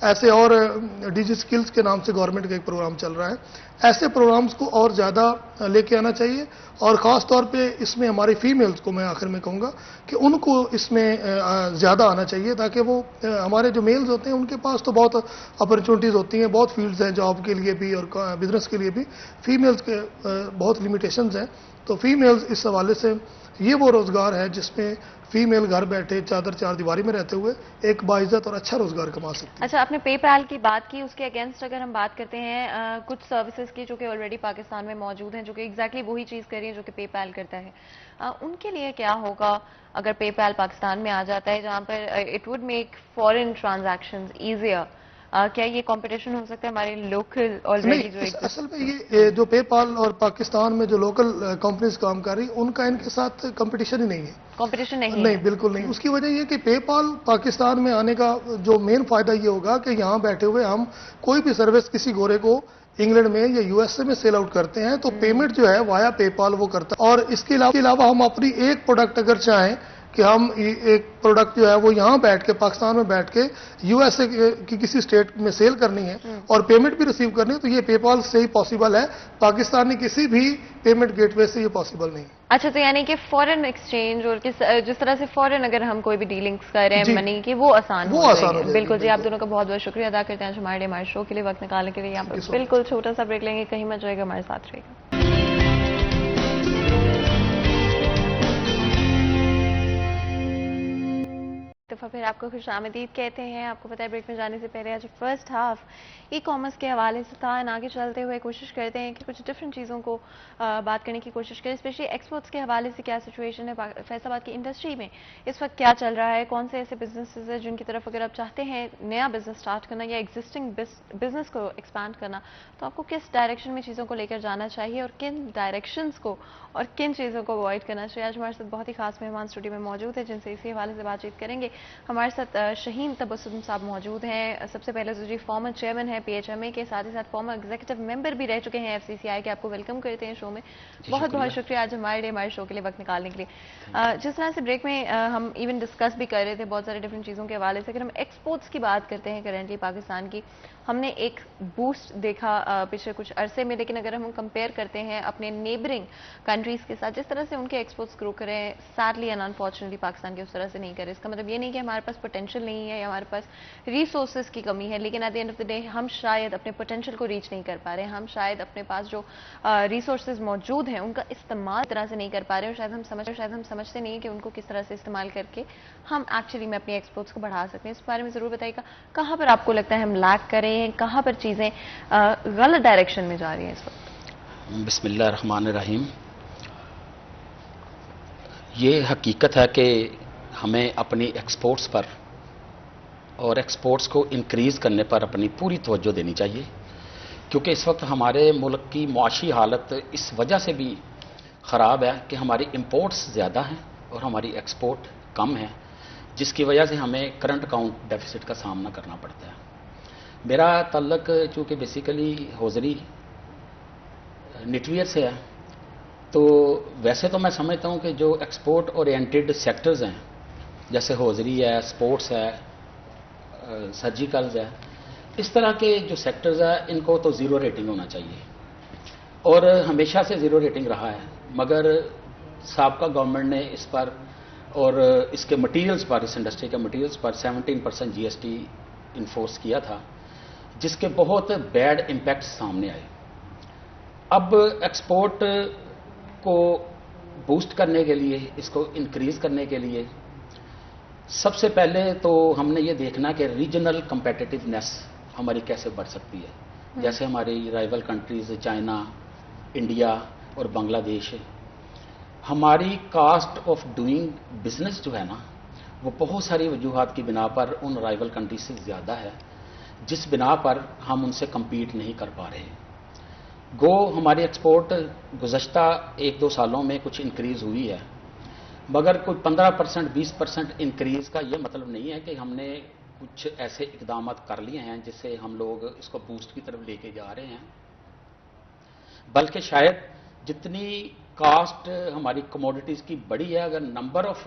C: ایسے اور ڈیجی اسکلز کے نام سے گورنمنٹ کا ایک پروگرام چل رہا ہے. ایسے پروگرامز کو اور زیادہ لے کے آنا چاہیے, اور خاص طور پہ اس میں ہماری فیمیلز کو میں آخر میں کہوں گا کہ ان کو اس میں زیادہ آنا چاہیے, تاکہ وہ ہمارے جو میلز ہوتے ہیں ان کے پاس تو بہت اپرچونیٹیز ہوتی ہیں, بہت فیلڈز ہیں جاب کے لیے بھی اور بزنس کے لیے بھی. فیمیلز کے بہت لمیٹیشنز ہیں, تو فیمیلز اس حوالے سے یہ وہ روزگار ہے جس میں فیمیل گھر بیٹھے چار دیواری میں رہتے ہوئے ایک باعزت اور اچھا روزگار کما سکتے ہیں.
A: اچھا, آپ نے پے پیل کی بات کی, اس کے اگینسٹ اگر ہم بات کرتے ہیں کچھ سروسز کی جو کہ آلریڈی پاکستان میں موجود ہیں, جو کہ ایگزیکٹلی وہی چیز کر رہی ہیں جو کہ پے پیل کرتا ہے, ان کے لیے کیا ہوگا اگر پے پیل پاکستان میں آ جاتا ہے, جہاں پر it would make foreign transactions easier? کیا یہ کمپٹیشن ہو سکتا ہے ہمارے لوکل آلریڈی جو
C: اصل میں یہ جو پے پال اور پاکستان میں جو لوکل کمپنیز کام کر رہی ہیں ان کا ان کے ساتھ کمپٹیشن ہی نہیں ہے.
A: کمپٹیشن
C: نہیں, بالکل نہیں. اس کی وجہ یہ کہ پے پال پاکستان میں آنے کا جو مین فائدہ یہ ہوگا کہ یہاں بیٹھے ہوئے ہم کوئی بھی سروس کسی گورے کو انگلینڈ میں یا یو ایس اے میں سیل آؤٹ کرتے ہیں تو پیمنٹ جو ہے وایا پے پال وہ کرتا ہے. اور اس کے علاوہ ہم اپنی ایک پروڈکٹ اگر چاہیں کہ ہم ایک پروڈکٹ جو ہے وہ یہاں بیٹھ کے پاکستان میں بیٹھ کے یو ایس اے کی کسی اسٹیٹ میں سیل کرنی ہے اور پیمنٹ بھی ریسیو کرنی ہے, تو یہ پے پال سے ہی پاسبل ہے. پاکستانی کسی بھی پیمنٹ گیٹ وے سے یہ پاسبل نہیں ہے.
A: اچھا, تو یعنی کہ فورن ایکسچینج اور جس طرح سے فورن اگر ہم کوئی بھی ڈیلنگز کر رہے ہیں منی کی, وہ آسان ہو جائے گی. بالکل جی, آپ دونوں کا بہت بہت شکریہ ادا کرتے ہیں ہمارے شو کے لیے وقت نکالنے کے لیے. یہاں پر بالکل چھوٹا سا بریک لیں گے, کہیں مت جائے گا, ہمارے ساتھ رہے گا. دفعہ پھر آپ کو خوش آمدید کہتے ہیں. آپ کو پتہ ہے بریک میں جانے سے پہلے آج فرسٹ ہاف ای کامرس کے حوالے سے تھا, آگے چلتے ہوئے کوشش کرتے ہیں کہ کچھ ڈفرینٹ چیزوں کو بات کرنے کی کوشش کریں, اسپیشلی ایکسپورٹس کے حوالے سے کیا سچویشن ہے فیصل آباد کی انڈسٹری میں اس وقت, کیا چل رہا ہے, کون سے ایسے بزنسز ہیں جن کی طرف اگر آپ چاہتے ہیں نیا بزنس سٹارٹ کرنا یا ایگزسٹنگ بزنس کو ایکسپینڈ کرنا, تو آپ کو کس ڈائریکشن میں چیزوں کو لے کر جانا چاہیے اور کن ڈائریکشنز کو اور کن چیزوں کو اوائڈ کرنا چاہیے. آج ہمارے ساتھ بہت ہی خاص مہمان اسٹوڈیو میں موجود ہیں جن سے اسی حوالے سے بات چیت کریں گے. ہمارے ساتھ شہین تبسم صاحب موجود ہیں. سب سے پہلے تو جی فارمر چیئرمین ہیں پی ایچ ایم اے کے, ساتھ ہی ساتھ فارمر ایگزیکٹو ممبر بھی رہ چکے ہیں ایف سی سی آئی کے. آپ کو ویلکم کرتے ہیں شو میں. بہت بہت شکریہ آج ہمارے شو کے لیے وقت نکالنے کے لیے. جس طرح سے بریک میں ہم ایون ڈسکس بھی کر رہے تھے بہت سارے ڈفرینٹ چیزوں کے حوالے سے, اگر ہم ایکسپورٹس کی بات کرتے ہیں کرنٹلی پاکستان کی, ہم نے ایک بوسٹ دیکھا پچھلے کچھ عرصے میں, لیکن اگر ہم کمپیئر کرتے ہیں اپنے نیبرنگ کنٹریز کے ساتھ جس طرح سے ان کے ایکسپورٹس گرو کریں, سیڈلی اینڈ انفارچونیٹلی پاکستان کے اس طرح سے نہیں کرے. اس کا مطلب یہ نہیں کہ ہمارے پاس پوٹینشیل نہیں ہے یا ہمارے پاس ریسورسز کی کمی ہے, لیکن at the end of the day ہم شاید اپنے پوٹینشیل کو ریچ نہیں کر پا رہے ہیں. ہم شاید اپنے پاس جو ریسورسز موجود ہیں ان کا استعمال طرح سے نہیں کر پا رہے ہیں, اور شاید ہم سمجھتے نہیں ہیں کہ ان کو کس طرح سے استعمال کر کے ہم ایکچولی میں اپنی ایکسپورٹس کو بڑھا سکتے ہیں. اس بارے میں ضرور بتائیے گا کہاں پر آپ کو لگتا ہے ہم لیک کر رہے ہیں, کہاں پر چیزیں غلط ڈائریکشن میں جا رہی ہیں اس وقت.
D: بسم اللہ الرحمن الرحیم. یہ حقیقت ہے کہ ہمیں اپنی ایکسپورٹس پر اور ایکسپورٹس کو انکریز کرنے پر اپنی پوری توجہ دینی چاہیے, کیونکہ اس وقت ہمارے ملک کی معاشی حالت اس وجہ سے بھی خراب ہے کہ ہماری امپورٹس زیادہ ہیں اور ہماری ایکسپورٹ کم ہے, جس کی وجہ سے ہمیں کرنٹ اکاؤنٹ ڈیفیسٹ کا سامنا کرنا پڑتا ہے. میرا تعلق چونکہ بیسیکلی ہوزری نیٹویئر سے ہے, تو ویسے تو میں سمجھتا ہوں کہ جو ایکسپورٹ اورینٹیڈ سیکٹرز ہیں جیسے ہوزری ہے, سپورٹس ہے, سرجیکلز ہے, اس طرح کے جو سیکٹرز ہیں ان کو تو زیرو ریٹنگ ہونا چاہیے, اور ہمیشہ سے زیرو ریٹنگ رہا ہے. مگر سابقہ گورنمنٹ نے اس پر اور اس کے مٹیریلز پر, اس انڈسٹری کے مٹیریلز پر 17% جی ایس ٹی انفورس کیا تھا, جس کے بہت بیڈ امپیکٹ سامنے آئے. اب ایکسپورٹ کو بوسٹ کرنے کے لیے, اس کو انکریز کرنے کے لیے سب سے پہلے تو ہم نے یہ دیکھنا کہ ریجنل کمپیٹیٹیونیس ہماری کیسے بڑھ سکتی ہے. جیسے ہماری رائیول کنٹریز چائنا, انڈیا اور بنگلہ دیش, ہماری کاسٹ آف ڈوئنگ بزنس جو ہے نا وہ بہت ساری وجوہات کی بنا پر ان رائیول کنٹریز سے زیادہ ہے, جس بنا پر ہم ان سے کمپیٹ نہیں کر پا رہے. گو ہماری ایکسپورٹ گزشتہ 1-2 سالوں میں کچھ انکریز ہوئی ہے, مگر کوئی 15% 20% انکریز کا یہ مطلب نہیں ہے کہ ہم نے کچھ ایسے اقدامات کر لیے ہیں جس سے ہم لوگ اس کو بوسٹ کی طرف لے کے جا رہے ہیں, بلکہ شاید جتنی کاسٹ ہماری کموڈیٹیز کی بڑی ہے, اگر نمبر آف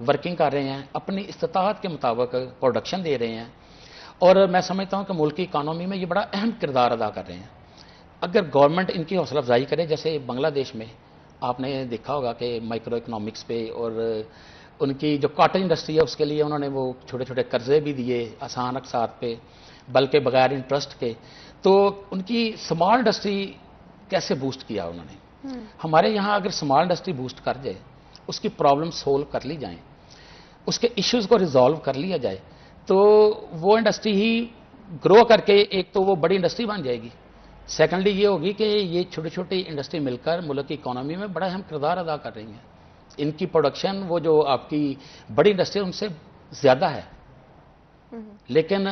D: ورکنگ کر رہے ہیں, اپنی استطاعت کے مطابق پروڈکشن دے رہے ہیں, اور میں سمجھتا ہوں کہ ملک کی اکانومی میں یہ بڑا اہم کردار ادا کر رہے ہیں. اگر گورنمنٹ ان کی حوصلہ افزائی کرے, جیسے بنگلہ دیش میں آپ نے دیکھا ہوگا کہ مائکرو اکنامکس پہ اور ان کی جو کاٹن انڈسٹری ہے اس کے لیے انہوں نے وہ چھوٹے چھوٹے قرضے بھی دیے آسان اقساط پہ, بلکہ بغیر انٹرسٹ کے. تو ان کی اسمال انڈسٹری کیسے بوسٹ کیا انہوں نے. ہمارے یہاں اگر اسمال انڈسٹری بوسٹ کر جائے, اس کی پرابلم سولو کر لی جائیں, اس کے ایشوز کو ریزالو کر لیا جائے, تو وہ انڈسٹری ہی گرو کر کے ایک تو وہ بڑی انڈسٹری بن جائے گی. سیکنڈلی یہ ہوگی کہ یہ چھوٹی چھوٹی انڈسٹری مل کر ملک کی اکانومی میں بڑا اہم کردار ادا کر رہی ہیں. ان کی پروڈکشن وہ جو آپ کی بڑی انڈسٹری ان سے زیادہ ہے, لیکن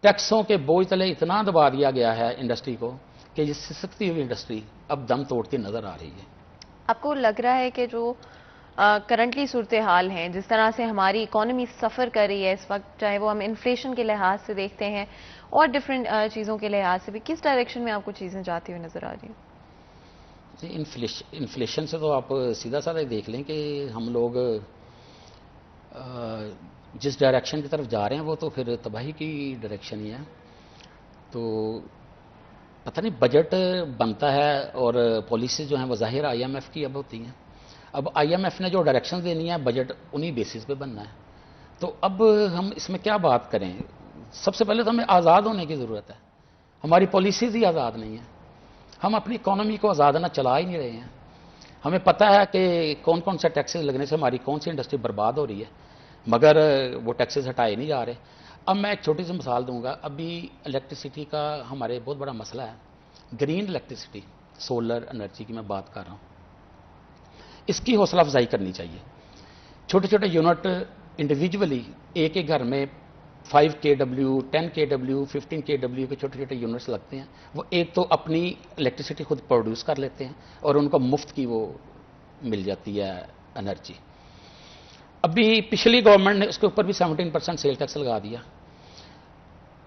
D: ٹیکسوں کے بوجھ تلے اتنا دبا دیا گیا ہے انڈسٹری کو کہ یہ سسکتی ہوئی انڈسٹری اب دم توڑتی نظر آ رہی ہے.
A: آپ کو لگ رہا ہے کہ جو کرنٹلی صورتحال ہیں, جس طرح سے ہماری اکانومی سفر کر رہی ہے اس وقت, چاہے وہ ہم انفلیشن کے لحاظ سے دیکھتے ہیں اور ڈفرینٹ چیزوں کے لحاظ سے بھی, کس ڈائریکشن میں آپ کو چیزیں جاتی ہوئی نظر آ رہی ہیں؟
D: جی, انفلیشن سے تو آپ سیدھا سادہ دیکھ لیں کہ ہم لوگ جس ڈائریکشن کی طرف جا رہے ہیں وہ تو پھر تباہی کی ڈائریکشن ہی ہے. تو پتہ نہیں بجٹ بنتا ہے اور پالیسیز جو ہیں وہ ظاہر آئی ایم ایف کی اب ہوتی ہیں. اب آئی ایم ایف نے جو ڈائریکشن دینی ہے بجٹ انہی بیسس پہ بننا ہے. تو اب ہم اس میں کیا بات کریں, سب سے پہلے تو ہمیں آزاد ہونے کی ضرورت ہے. ہماری پالیسیز ہی آزاد نہیں ہیں, ہم اپنی اکانومی کو آزادانہ چلا ہی نہیں رہے ہیں. ہمیں پتہ ہے کہ کون کون سے ٹیکسز لگنے سے ہماری کون سی انڈسٹری برباد ہو رہی ہے, مگر وہ ٹیکسز ہٹائے نہیں جا رہے. اب میں ایک چھوٹی سی مثال دوں گا. ابھی الیکٹریسٹی کا ہمارے بہت بڑا مسئلہ ہے, گرین الیکٹریسٹی, سولر انرجی کی میں بات کر رہا ہوں. اس کی حوصلہ افزائی کرنی چاہیے. چھوٹے چھوٹے یونٹ انڈیویجولی ایک ایک گھر میں 5 kW 10 kW 15 kW کے چھوٹے چھوٹے یونٹس لگتے ہیں. وہ ایک تو اپنی الیکٹریسٹی خود پروڈیوس کر لیتے ہیں اور ان کو مفت کی وہ مل جاتی ہے انرجی. ابھی پچھلی گورنمنٹ نے اس کے اوپر بھی 17% سیل ٹیکس لگا دیا.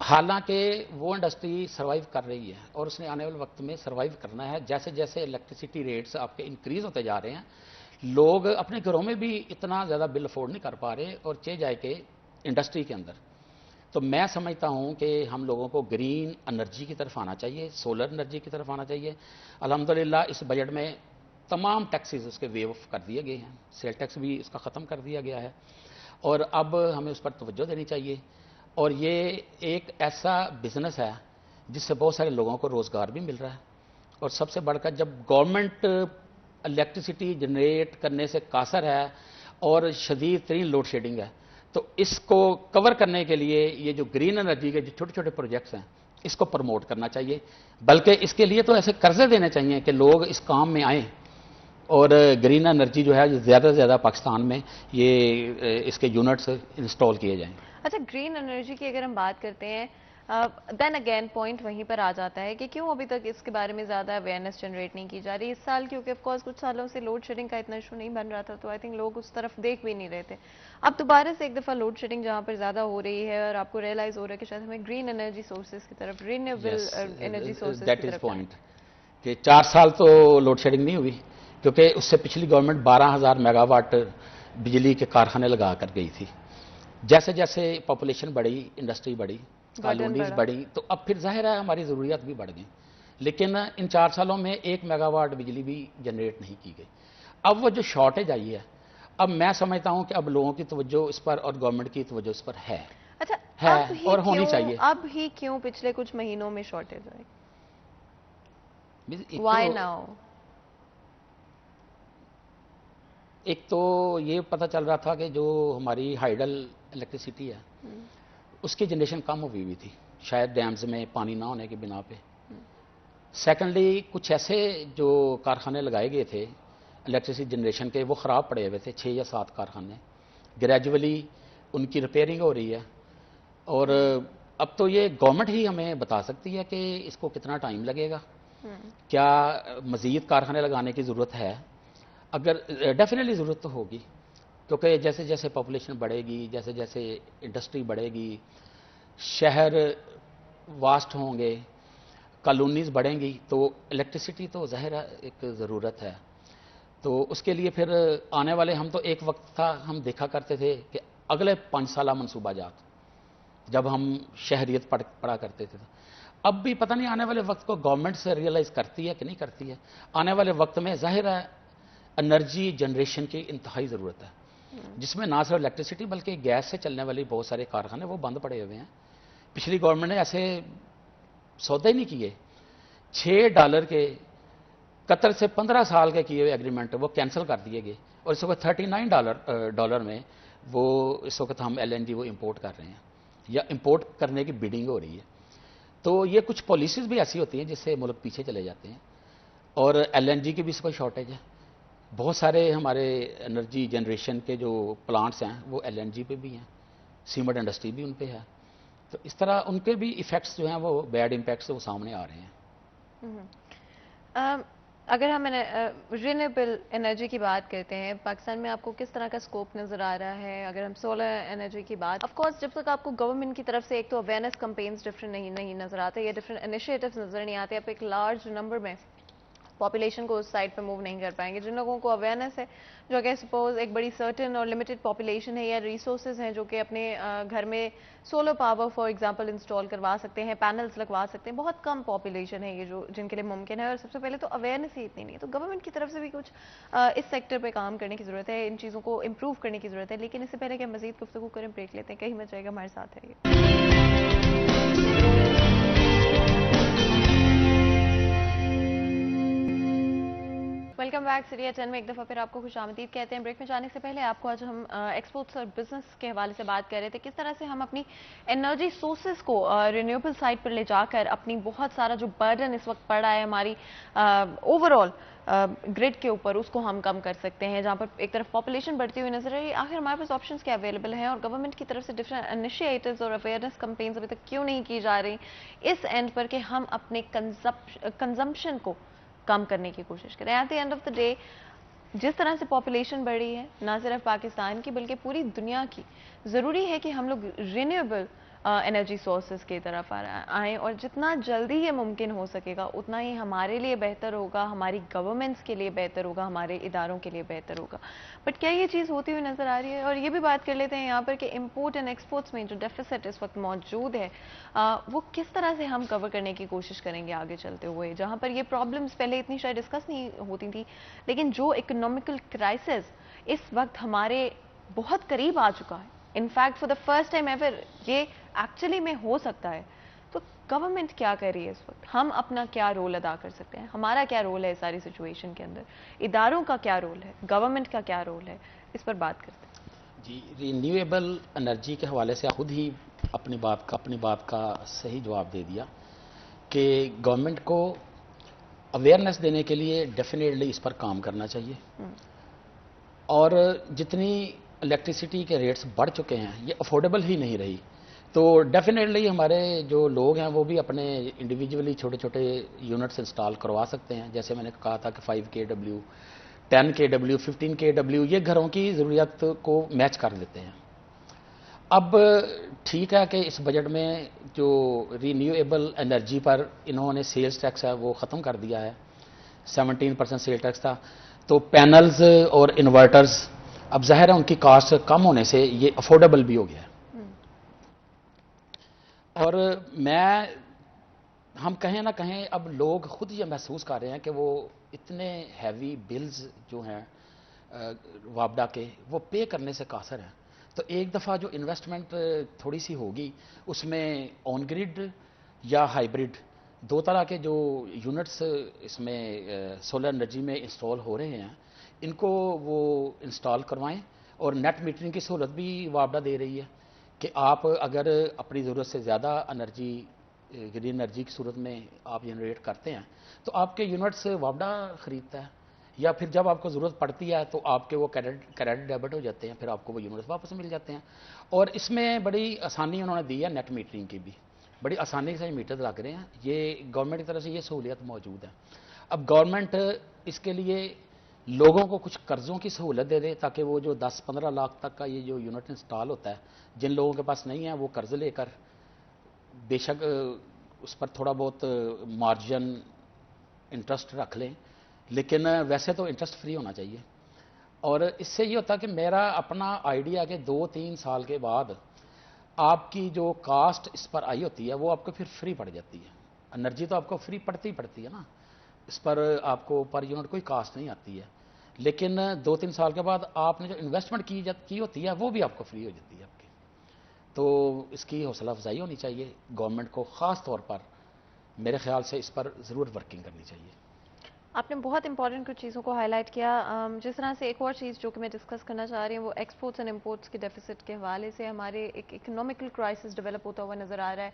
D: حالانکہ وہ انڈسٹری سروائیو کر رہی ہے اور اس نے آنے والے وقت میں سروائیو کرنا ہے. جیسے جیسے الیکٹریسٹی ریٹس آپ کے انکریز ہوتے جا رہے ہیں, لوگ اپنے گھروں میں بھی اتنا زیادہ بل افورڈ نہیں کر پا رہے اور چاہے جائے کہ انڈسٹری کے اندر. تو میں سمجھتا ہوں کہ ہم لوگوں کو گرین انرجی کی طرف آنا چاہیے, سولر انرجی کی طرف آنا چاہیے. الحمدللہ اس بجٹ میں تمام ٹیکسز اس کے ویو آف کر دیے گئے ہیں, سیل ٹیکس بھی اس کا ختم کر دیا گیا ہے, اور اب ہمیں اس پر توجہ دینی چاہیے. اور یہ ایک ایسا بزنس ہے جس سے بہت سارے لوگوں کو روزگار بھی مل رہا ہے. اور سب سے بڑھ کر جب گورنمنٹ الیکٹریسٹی جنریٹ کرنے سے قاصر ہے اور شدید ترین لوڈ شیڈنگ ہے, تو اس کو کور کرنے کے لیے یہ جو گرین انرجی کے جو چھوٹے چھوٹے پروجیکٹس ہیں اس کو پروموٹ کرنا چاہیے. بلکہ اس کے لیے تو ایسے قرضے دینے چاہیے کہ لوگ اس کام میں آئیں اور گرین انرجی جو ہے زیادہ سے زیادہ پاکستان میں یہ اس کے یونٹس انسٹال کیے جائیں.
A: اچھا, گرین انرجی کی اگر ہم بات کرتے ہیں, دین اگین پوائنٹ وہیں پر آ جاتا ہے کہ کیوں ابھی تک اس کے بارے میں زیادہ اویئرنیس جنریٹ نہیں کی جا رہی. اس سال کیونکہ آف کورس کچھ سالوں سے لوڈ شیڈنگ کا اتنا ایشو نہیں بن رہا تھا, تو آئی تھنک لوگ اس طرف دیکھ بھی نہیں رہے تھے. اب دوبارہ سے ایک دفعہ لوڈ شیڈنگ جہاں پر زیادہ ہو رہی ہے اور آپ کو ریئلائز ہو رہا ہے کہ شاید ہمیں گرین انرجی سورسز کی طرف, رینیویبل انرجی سورسز کی طرف
D: پوائنٹ کہ 4 سال تو لوڈ شیڈنگ نہیں ہوئی, کیونکہ اس سے پچھلی گورنمنٹ 12,000 میگا واٹ بجلی کے کارخانے لگا کر گئی تھی. جیسے جیسے پاپولیشن بڑھی, انڈسٹری بڑھی, کالونیز بڑھی, تو اب پھر ظاہر ہے ہماری ضروریات بھی بڑھ گئیں. لیکن ان 4 سالوں میں 1 میگا واٹ بجلی بھی جنریٹ نہیں کی گئی. اب وہ جو شارٹیج آئی ہے, اب میں سمجھتا ہوں کہ اب لوگوں کی توجہ اس پر اور گورنمنٹ کی توجہ اس پر ہے.
A: اچھا,
D: ہے اور ہونی چاہیے.
A: اب ہی کیوں پچھلے کچھ مہینوں میں شارٹیج آئی, وائی ناؤ؟
D: ایک تو یہ پتہ چل رہا تھا کہ جو ہماری ہائیڈل الیکٹریسٹی ہے اس کی جنریشن کم ہوئی تھی, شاید ڈیمز میں پانی نہ ہونے کی بنا پہ. سیکنڈلی کچھ ایسے جو کارخانے لگائے گئے تھے الیکٹریسٹی جنریشن کے, وہ خراب پڑے ہوئے تھے, 6 یا 7 کارخانے. گریجولی ان کی ریپیئرنگ ہو رہی ہے, اور اب تو یہ گورنمنٹ ہی ہمیں بتا سکتی ہے کہ اس کو کتنا ٹائم لگے گا, کیا مزید کارخانے لگانے کی ضرورت ہے. اگر ڈیفینیٹلی ضرورت تو ہوگی, کیونکہ جیسے جیسے پاپولیشن بڑھے گی, جیسے جیسے انڈسٹری بڑھے گی, شہر واسٹ ہوں گے, کالونیز بڑھیں گی, تو الیکٹریسٹی تو ظاہر ایک ضرورت ہے. تو اس کے لیے پھر آنے والے ہم تو ایک وقت تھا ہم دیکھا کرتے تھے کہ اگلے 5 سالہ منصوبہ جات جب ہم شہریت پڑھا کرتے تھے. اب بھی پتہ نہیں آنے والے وقت کو گورنمنٹ سے ریئلائز کرتی ہے کہ نہیں کرتی ہے. آنے والے وقت میں ظاہر ہے انرجی جنریشن کی انتہائی ضرورت ہے, جس میں نہ صرف الیکٹریسٹی بلکہ گیس سے چلنے والی بہت سارے کارخانے وہ بند پڑے ہوئے ہیں. پچھلی گورنمنٹ نے ایسے سودا ہی نہیں کیے. $6 کے قطر سے 15 سال کے کیے ہوئے ایگریمنٹ وہ کینسل کر دیے گئے, اور اس وقت $39 میں وہ اس وقت ہم LNG وہ امپورٹ کر رہے ہیں یا امپورٹ کرنے کی بیڈنگ ہو رہی ہے. تو یہ کچھ پالیسیز بھی ایسی ہوتی ہیں جس سے ملک پیچھے چلے جاتے ہیں, اور LNG کی بھی اس کو شارٹیج ہے. بہت سارے ہمارے انرجی جنریشن کے جو پلانٹس ہیں وہ LNG پہ بھی ہیں, سیمنٹ انڈسٹری بھی ان پہ ہے. تو اس طرح ان کے بھی ایفیکٹس جو ہیں وہ بیڈ امپیکٹس وہ سامنے آ رہے ہیں.
A: اگر ہم رینیویبل انرجی کی بات کرتے ہیں, پاکستان میں آپ کو کس طرح کا اسکوپ نظر آ رہا ہے؟ اگر ہم سولر انرجی کی بات, آف کورس جب تک آپ کو گورنمنٹ کی طرف سے ایک تو اویئرنیس کمپینز ڈفرینٹ نہیں نظر آتے یا ڈفرینٹ انیشیٹوز نظر نہیں آتے, آپ ایک لارج نمبر میں پاپولیشن کو اس سائڈ پہ موو نہیں کر پائیں گے. جن لوگوں کو اویئرنیس ہے, جو کہ سپوز ایک بڑی سرٹن اور لمیٹڈ پاپولیشن ہے یا ریسورسز ہیں جو کہ اپنے گھر میں solar power for example install کروا سکتے ہیں, پینلز لگوا سکتے ہیں, بہت کم پاپولیشن ہے یہ جو جن کے لیے ممکن ہے. اور سب سے پہلے تو اویئرنیس ہی اتنی نہیں ہے, تو گورنمنٹ کی طرف سے بھی کچھ اس سیکٹر پہ کام کرنے کی ضرورت ہے, ان چیزوں کو امپروو کرنے کی ضرورت ہے. لیکن اس سے پہلے کہ ہم مزید گفتگو کریں بریک لیتے ہیں, کہیں مت جائے گا, ہمارے ساتھ ہے. Welcome back. سیریہ 10 میں ایک دفعہ پھر آپ کو خوش آمدید کہتے ہیں. بریک میں جانے سے پہلے آپ کو آج ہم ایکسپورٹس اور بزنس کے حوالے سے بات کر رہے تھے, کس طرح سے ہم اپنی انرجی سورسز کو رینیویبل سائڈ پر لے جا کر اپنی بہت سارا جو برڈن اس وقت پڑ رہا ہے ہماری اوور آل گریڈ کے اوپر, اس کو ہم کم کر سکتے ہیں. جہاں پر ایک طرف پاپولیشن بڑھتی ہوئی نظر آ رہی ہے, آخر ہمارے پاس آپشنس کیا اویلیبل ہیں, اور گورنمنٹ کی طرف سے ڈفرینٹ انیشیٹوز اور اویئرنیس کمپینز ابھی تک کیوں نہیں کی جا رہی اس اینڈ پر کہ ہم اپنے کنزمپشن کو کم کرنے کی کوشش کریں. At the end of the day جس طرح سے پاپولیشن بڑھی ہے, نہ صرف پاکستان کی بلکہ پوری دنیا کی, ضروری ہے کہ ہم لوگ رینیویبل انرجی سورسز کی طرف آئیں, اور جتنا جلدی یہ ممکن ہو سکے گا اتنا ہی ہمارے لیے بہتر ہوگا, ہماری گورنمنٹس کے لیے بہتر ہوگا, ہمارے اداروں کے لیے بہتر ہوگا. بٹ کیا یہ چیز ہوتی ہوئی نظر آ رہی ہے؟ اور یہ بھی بات کر لیتے ہیں یہاں پر کہ امپورٹ اینڈ ایکسپورٹس میں جو ڈیفیسٹ اس وقت موجود ہے وہ کس طرح سے ہم کور کرنے کی کوشش کریں گے آگے چلتے ہوئے, جہاں پر یہ پرابلمس پہلے اتنی شاید ڈسکس نہیں ہوتی تھی, لیکن جو اکنامیکل کرائسس اس وقت ہمارے بہت قریب آ چکا ہے. In fact for the first time ever یہ ایکچولی میں ہو سکتا ہے. تو گورنمنٹ کیا کر رہی ہے اس وقت, ہم اپنا کیا رول ادا کر سکتے ہیں, ہمارا کیا رول ہے ساری سچویشن کے اندر, اداروں کا کیا رول ہے, گورنمنٹ کا کیا رول ہے, اس پر بات کرتے ہیں.
D: جی, رینیویبل انرجی کے حوالے سے خود ہی اپنی بات کا صحیح جواب دے دیا کہ گورنمنٹ کو اویئرنیس دینے کے لیے ڈیفینیٹلی اس پر کام کرنا چاہیے. اور جتنی الیکٹریسٹی کے ریٹس بڑھ چکے ہیں یہ افورڈیبل ہی نہیں رہی, تو ڈیفینیٹلی ہمارے جو لوگ ہیں وہ بھی اپنے انڈیویجولی چھوٹے چھوٹے یونٹس انسٹال کروا سکتے ہیں. جیسے میں نے کہا تھا کہ 5 kW 10 kW 15 kW یہ گھروں کی ضروریات کو میچ کر دیتے ہیں. اب ٹھیک ہے کہ اس بجٹ میں جو رینیویبل انرجی پر انہوں نے سیلز ٹیکس ہے وہ ختم کر دیا ہے, 17% سیل ٹیکس تھا, تو پینلز اور انورٹرز اب ظاہر ہے ان کی کاسٹ کم ہونے سے یہ افورڈیبل بھی ہو گیا ہے. اور ہم کہیں نہ کہیں اب لوگ خود یہ محسوس کر رہے ہیں کہ وہ اتنے ہیوی بلز جو ہیں وابڈا کے وہ پے کرنے سے قاصر ہیں. تو ایک دفعہ جو انویسٹمنٹ تھوڑی سی ہوگی اس میں آن گریڈ یا ہائیبریڈ دو طرح کے جو یونٹس اس میں سولر انرجی میں انسٹال ہو رہے ہیں ان کو وہ انسٹال کروائیں. اور نیٹ میٹرنگ کی سہولت بھی وابڈا دے رہی ہے کہ آپ اگر اپنی ضرورت سے زیادہ انرجی گرین انرجی کی صورت میں آپ جنریٹ کرتے ہیں تو آپ کے یونٹس وابڈا خریدتا ہے, یا پھر جب آپ کو ضرورت پڑتی ہے تو آپ کے وہ کریڈٹ ڈیبٹ ہو جاتے ہیں, پھر آپ کو وہ یونٹس واپس مل جاتے ہیں. اور اس میں بڑی آسانی انہوں نے دی ہے, نیٹ میٹرنگ کی بھی بڑی آسانی سے میٹر لگ رہے ہیں. یہ گورنمنٹ کی طرف سے یہ سہولیت موجود ہے. اب گورنمنٹ اس کے لیے لوگوں کو کچھ قرضوں کی سہولت دے دے تاکہ وہ جو 10-15 لاکھ تک کا یہ جو یونٹ انسٹال ہوتا ہے, جن لوگوں کے پاس نہیں ہے وہ قرض لے کر بے شک اس پر تھوڑا بہت مارجن انٹرسٹ رکھ لیں, لیکن ویسے تو انٹرسٹ فری ہونا چاہیے. اور اس سے یہ ہوتا ہے کہ میرا اپنا آئیڈیا کہ 2-3 سال کے بعد آپ کی جو کاسٹ اس پر آئی ہوتی ہے وہ آپ کو پھر فری پڑ جاتی ہے. انرجی تو آپ کو فری پڑتی ہے نا, اس پر آپ کو پر یونٹ کوئی کاسٹ نہیں آتی ہے. لیکن 2-3 سال کے بعد آپ نے جو انویسٹمنٹ کی ہوتی ہے وہ بھی آپ کو فری ہو جاتی ہے آپ کی. تو اس کی حوصلہ افزائی ہونی چاہیے گورنمنٹ کو, خاص طور پر میرے خیال سے اس پر ضرور ورکنگ کرنی چاہیے.
A: آپ نے بہت امپورٹنٹ کچھ چیزوں کو ہائی لائٹ کیا. جس طرح سے ایک اور چیز جو کہ میں ڈسکس کرنا چاہ رہی ہوں وہ ایکسپورٹس اینڈ امپورٹس کے ڈیفیسٹ کے حوالے سے ہمارے ایک اکنامیکل کرائسس ڈیولپ ہوتا ہوا نظر آ رہا ہے,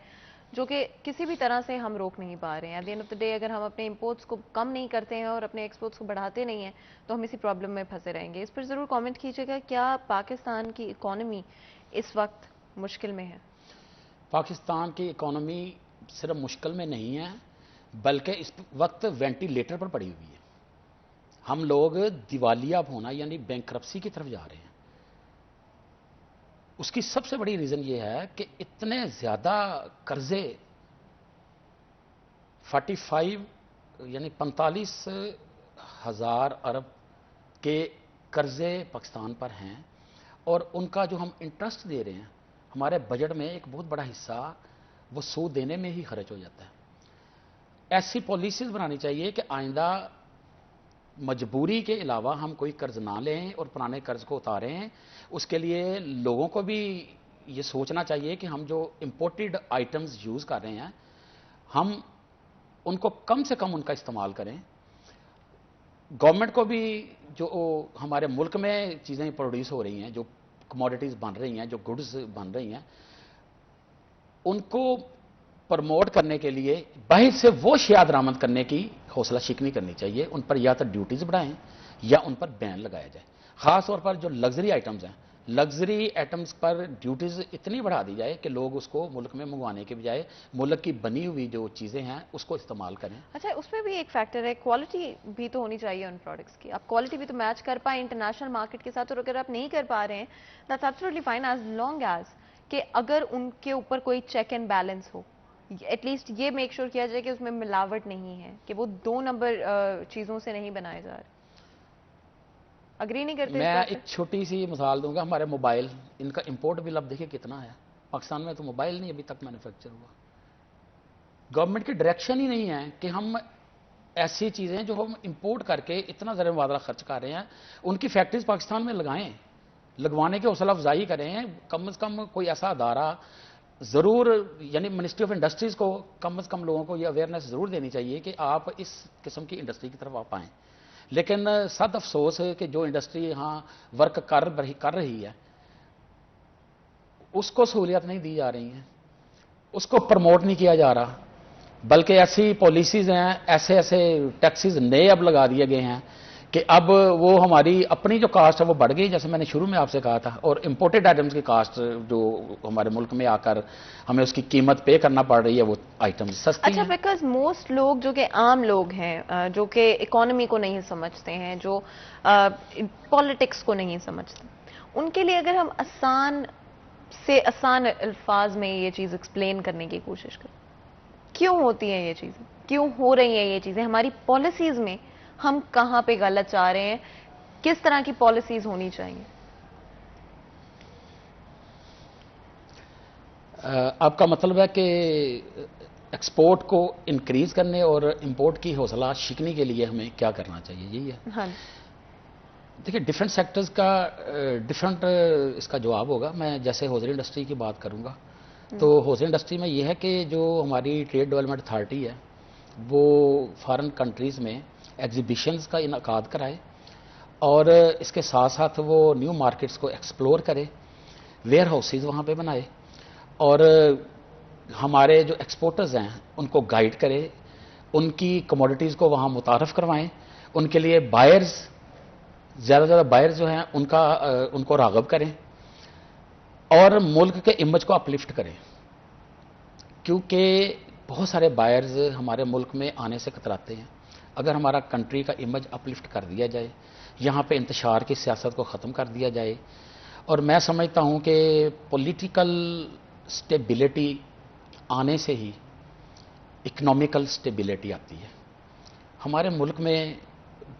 A: جو کہ کسی بھی طرح سے ہم روک نہیں پا رہے ہیں. At the end of the day اگر ہم اپنے امپورٹس کو کم نہیں کرتے ہیں اور اپنے ایکسپورٹس کو بڑھاتے نہیں ہیں تو ہم اسی پرابلم میں پھنسے رہیں گے. اس پر ضرور کامنٹ کیجیے گا, کیا پاکستان کی اکانومی اس وقت مشکل میں ہے؟
D: پاکستان کی اکانومی صرف مشکل میں نہیں ہے بلکہ اس وقت وینٹیلیٹر پر پڑی ہوئی ہے. ہم لوگ دیوالیہ ہونا یعنی بینکرپسی کی طرف جا رہے ہیں. اس کی سب سے بڑی ریزن یہ ہے کہ اتنے زیادہ قرضے 45,000 ارب کے قرضے پاکستان پر ہیں, اور ان کا جو ہم انٹرسٹ دے رہے ہیں ہمارے بجٹ میں ایک بہت بڑا حصہ وہ سود دینے میں ہی خرچ ہو جاتا ہے. ایسی پالیسیز بنانی چاہیے کہ آئندہ مجبوری کے علاوہ ہم کوئی قرض نہ لیں اور پرانے قرض کو اتاریں. اس کے لیے لوگوں کو بھی یہ سوچنا چاہیے کہ ہم جو امپورٹڈ آئٹمز یوز کر رہے ہیں ہم ان کو کم سے کم ان کا استعمال کریں. گورنمنٹ کو بھی جو ہمارے ملک میں چیزیں پروڈیوس ہو رہی ہیں, جو کموڈیٹیز بن رہی ہیں, جو گڈز بن رہی ہیں, ان کو پروموٹ کرنے کے لیے باہر سے وہ شیاء درآمد کرنے کی حوصلہ شکنی کرنی چاہیے. ان پر یا تو ڈیوٹیز بڑھائیں یا ان پر بین لگایا جائے. خاص طور پر جو لگژری آئٹمز ہیں, لگژری آئٹمز پر ڈیوٹیز اتنی بڑھا دی جائے کہ لوگ اس کو ملک میں منگوانے کے بجائے ملک کی بنی ہوئی جو چیزیں ہیں اس کو استعمال کریں.
A: اچھا, اس میں بھی ایک فیکٹر ہے, کوالٹی بھی تو ہونی چاہیے ان پروڈکٹس کی. آپ کوالٹی بھی تو میچ کر پائیں انٹرنیشنل مارکیٹ کے ساتھ, اور اگر آپ نہیں کر پا رہے ہیں that's absolutely fine as long as کہ اگر ان کے اوپر کوئی چیک اینڈ بیلنس ہو, ایٹ لیسٹ یہ میک شور کیا جائے کہ اس میں ملاوٹ نہیں ہے, کہ وہ 2 نمبر چیزوں سے نہیں بنائے جا رہے. اگری نہیں کرتے؟
D: میں ایک چھوٹی سی مثال دوں گا. ہمارے موبائل, ان کا امپورٹ بل اب دیکھیں کتنا ہے. پاکستان میں تو موبائل نہیں ابھی تک مینوفیکچر ہوا. گورنمنٹ کی ڈائریکشن ہی نہیں ہے کہ ہم ایسی چیزیں جو ہم امپورٹ کر کے اتنا زر مبادلہ خرچ کر رہے ہیں ان کی فیکٹریز پاکستان میں لگائیں, لگوانے کی حوصلہ افزائی کریں. کم از کم کوئی ایسا ادارہ ضرور, یعنی منسٹری آف انڈسٹریز کو کم از کم لوگوں کو یہ اویئرنیس ضرور دینی چاہیے کہ آپ اس قسم کی انڈسٹری کی طرف آپ آئیں. لیکن صد افسوس ہے کہ جو انڈسٹری یہاں ورک کر رہی ہے اس کو سہولیات نہیں دی جا رہی ہیں, اس کو پروموٹ نہیں کیا جا رہا, بلکہ ایسی پالیسیز ہیں, ایسے ٹیکسز نئے اب لگا دیے گئے ہیں کہ اب وہ ہماری اپنی جو کاسٹ ہے وہ بڑھ گئی, جیسے میں نے شروع میں آپ سے کہا تھا, اور امپورٹڈ آئٹمز کی کاسٹ جو ہمارے ملک میں آ کر ہمیں اس کی قیمت پے کرنا پڑ رہی ہے وہ آئٹمز سستی ہیں.
A: اچھا, بیکاز موسٹ لوگ جو کہ عام لوگ ہیں, جو کہ اکانومی کو نہیں سمجھتے ہیں, جو پالیٹکس کو نہیں سمجھتے, ان کے لیے اگر ہم آسان سے آسان الفاظ میں یہ چیز ایکسپلین کرنے کی کوشش کریں, کیوں ہوتی ہیں یہ چیزیں, کیوں ہو رہی ہیں یہ چیزیں, ہماری پالیسیز میں ہم کہاں پہ غلط چاہ رہے ہیں, کس طرح کی پالیسیز ہونی چاہیے؟
D: آپ کا مطلب ہے کہ ایکسپورٹ کو انکریز کرنے اور امپورٹ کی حوصلہ شکنی کے لیے ہمیں کیا کرنا چاہیے, یہی ہے؟
A: ہاں,
D: دیکھیں ڈفرینٹ سیکٹرز کا ڈفرینٹ اس کا جواب ہوگا. میں جیسے حوضری انڈسٹری کی بات کروں گا تو حوضری انڈسٹری میں یہ ہے کہ جو ہماری ٹریڈ ڈیولپمنٹ اتھارٹی ہے وہ فارن کنٹریز میں ایگزیبیشنز کا انعقاد کرائے, اور اس کے ساتھ ساتھ وہ نیو مارکیٹس کو ایکسپلور کرے, ویئر ہاؤسز وہاں پہ بنائے, اور ہمارے جو ایکسپورٹرز ہیں ان کو گائیڈ کرے, ان کی کموڈیٹیز کو وہاں متعارف کروائیں, ان کے لیے بائرز زیادہ سے زیادہ بائرز جو ہیں ان کو راغب کریں, اور ملک کے امیج کو اپلفٹ کریں, کیونکہ بہت سارے بائرز ہمارے ملک میں آنے سے کتراتے ہیں. اگر ہمارا کنٹری کا امیج اپلفٹ کر دیا جائے, یہاں پہ انتشار کی سیاست کو ختم کر دیا جائے, اور میں سمجھتا ہوں کہ پولیٹیکل سٹیبلٹی آنے سے ہی اکنامیکل سٹیبلٹی آتی ہے. ہمارے ملک میں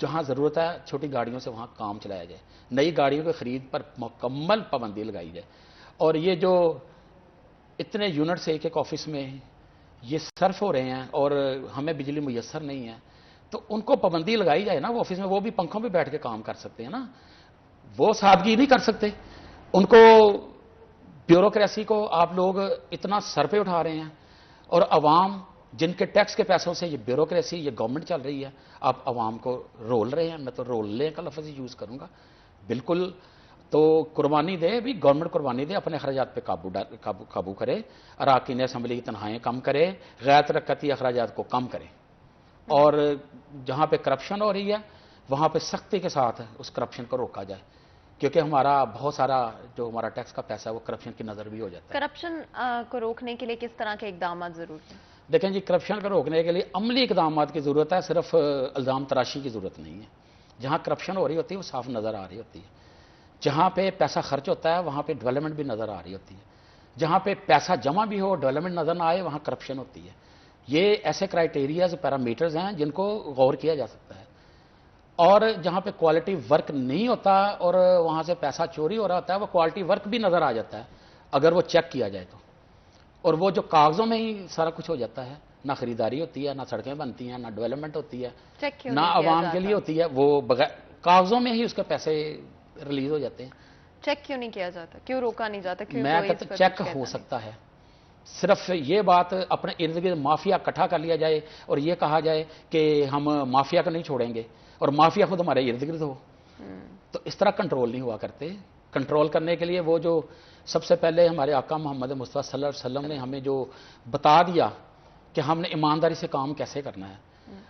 D: جہاں ضرورت ہے چھوٹی گاڑیوں سے وہاں کام چلایا جائے، نئی گاڑیوں کی خرید پر مکمل پابندی لگائی جائے، اور یہ جو اتنے یونٹس ایک ایک آفس میں یہ صرف ہو رہے ہیں اور ہمیں بجلی میسر نہیں ہے، تو ان کو پابندی لگائی جائے نا، وہ آفس میں وہ بھی پنکھوں پہ بیٹھ کے کام کر سکتے ہیں نا، وہ سادگی نہیں کر سکتے، ان کو بیوروکریسی کو آپ لوگ اتنا سر پہ اٹھا رہے ہیں، اور عوام جن کے ٹیکس کے پیسوں سے یہ بیوروکریسی یہ گورنمنٹ چل رہی ہے، آپ عوام کو رول رہے ہیں، میں تو رولنے کا لفظ ہی یوز کروں گا بالکل. تو قربانی دے بھی، گورنمنٹ قربانی دے، اپنے اخراجات پہ قابو کرے، اراکین اسمبلی کی تنخواہیں کم کرے، غیر ترقیاتی اخراجات کو کم کرے، اور جہاں پہ کرپشن ہو رہی ہے وہاں پہ سختی کے ساتھ اس کرپشن کو روکا جائے، کیونکہ ہمارا بہت سارا جو ہمارا ٹیکس کا پیسہ ہے وہ کرپشن کی نظر بھی ہو جاتا ہے.
A: کرپشن کو روکنے کے لیے کس طرح کے اقدامات ضروری ہیں؟
D: دیکھیں جی، کرپشن کو روکنے کے لیے عملی اقدامات کی ضرورت ہے، صرف الزام تراشی کی ضرورت نہیں ہے. جہاں کرپشن ہو رہی ہوتی ہے وہ صاف نظر آ رہی ہوتی ہے، جہاں پہ پیسہ خرچ ہوتا ہے وہاں پہ ڈیولپمنٹ بھی نظر آ رہی ہوتی ہے، جہاں پہ پیسہ جمع بھی ہو ڈیولپمنٹ نظر نہ آئے وہاں کرپشن ہوتی ہے. یہ ایسے کرائٹیریاز پیرامیٹرز ہیں جن کو غور کیا جا سکتا ہے. اور جہاں پہ کوالٹی ورک نہیں ہوتا اور وہاں سے پیسہ چوری ہو رہا ہوتا ہے، وہ کوالٹی ورک بھی نظر آ جاتا ہے اگر وہ چیک کیا جائے تو، اور وہ جو کاغذوں میں ہی سارا کچھ ہو جاتا ہے، نہ خریداری ہوتی ہے، نہ سڑکیں بنتی ہیں، نہ ڈیولپمنٹ ہوتی ہے،
A: چیک کیوں
D: نہ
A: نہیں کیا
D: عوام
A: جاتا؟
D: کے لیے ہوتی ہے، وہ بغیر کاغذوں میں ہی اس کے پیسے ریلیز ہو جاتے ہیں.
A: چیک کیوں نہیں کیا جاتا؟ کیوں روکا نہیں جاتا؟ کیوں
D: میں
A: کوئی اس
D: کہتا
A: پر
D: چیک
A: کچھ کہتا
D: ہو
A: نہیں؟
D: سکتا ہے، صرف یہ بات اپنے ارد گرد مافیا اکٹھا کر لیا جائے اور یہ کہا جائے کہ ہم مافیا کو نہیں چھوڑیں گے، اور مافیا خود ہمارے ارد گرد ہو، تو اس طرح کنٹرول نہیں ہوا کرتے. کنٹرول کرنے کے لیے وہ جو سب سے پہلے ہمارے آقا محمد مصطفیٰ صلی اللہ علیہ وسلم نے ہمیں جو بتا دیا کہ ہم نے ایمانداری سے کام کیسے کرنا ہے،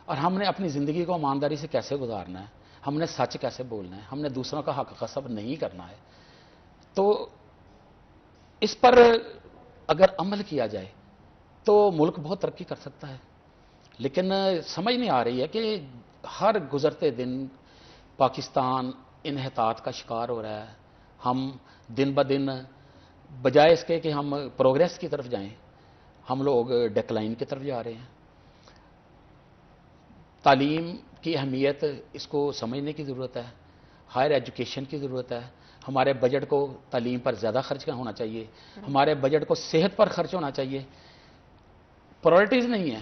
D: اور ہم نے اپنی زندگی کو ایمانداری سے کیسے گزارنا ہے، ہم نے سچ کیسے بولنا ہے، ہم نے دوسروں کا حق غصب نہیں کرنا ہے، تو اس پر اگر عمل کیا جائے تو ملک بہت ترقی کر سکتا ہے. لیکن سمجھ نہیں آ رہی ہے کہ ہر گزرتے دن پاکستان انحطاط کا شکار ہو رہا ہے. ہم دن بدن بجائے اس کے کہ ہم پروگریس کی طرف جائیں، ہم لوگ ڈیکلائن کی طرف جا رہے ہیں. تعلیم کی اہمیت اس کو سمجھنے کی ضرورت ہے، ہائر ایجوکیشن کی ضرورت ہے. ہمارے بجٹ کو تعلیم پر زیادہ خرچ ہونا چاہیے، ہمارے بجٹ کو صحت پر خرچ ہونا چاہیے. پرائرٹیز نہیں ہے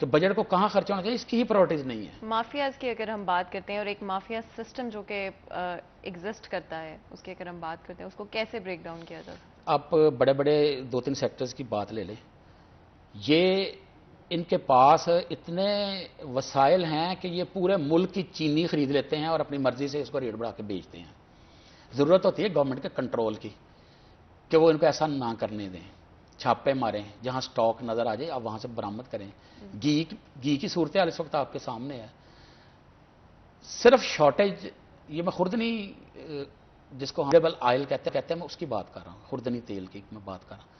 D: کہ بجٹ کو کہاں خرچ ہونا چاہیے، اس کی ہی پرائرٹیز نہیں ہے.
A: مافیاز کی اگر ہم بات کرتے ہیں، اور ایک مافیا سسٹم جو کہ ایگزسٹ کرتا ہے اس کی اگر ہم بات کرتے ہیں، اس کو کیسے بریک ڈاؤن کیا جا سکتا ہے؟
D: آپ بڑے بڑے 2-3 سیکٹرز کی بات لے لیں، یہ ان کے پاس اتنے وسائل ہیں کہ یہ پورے ملک کی چینی خرید لیتے ہیں اور اپنی مرضی سے اس کو ریٹ بڑھا کے بیچتے ہیں. ضرورت ہوتی ہے گورنمنٹ کے کنٹرول کی کہ وہ ان کو ایسا نہ کرنے دیں، چھاپے ماریں، جہاں سٹاک نظر آ جائے آپ وہاں سے برآمد کریں. گھی کی صورتحال اس وقت آپ کے سامنے ہے. صرف شارٹیج، یہ میں خوردنی جس کو ہم آئل کہتے ہیں میں اس کی بات کر رہا ہوں، خوردنی تیل کی میں بات کر رہا ہوں.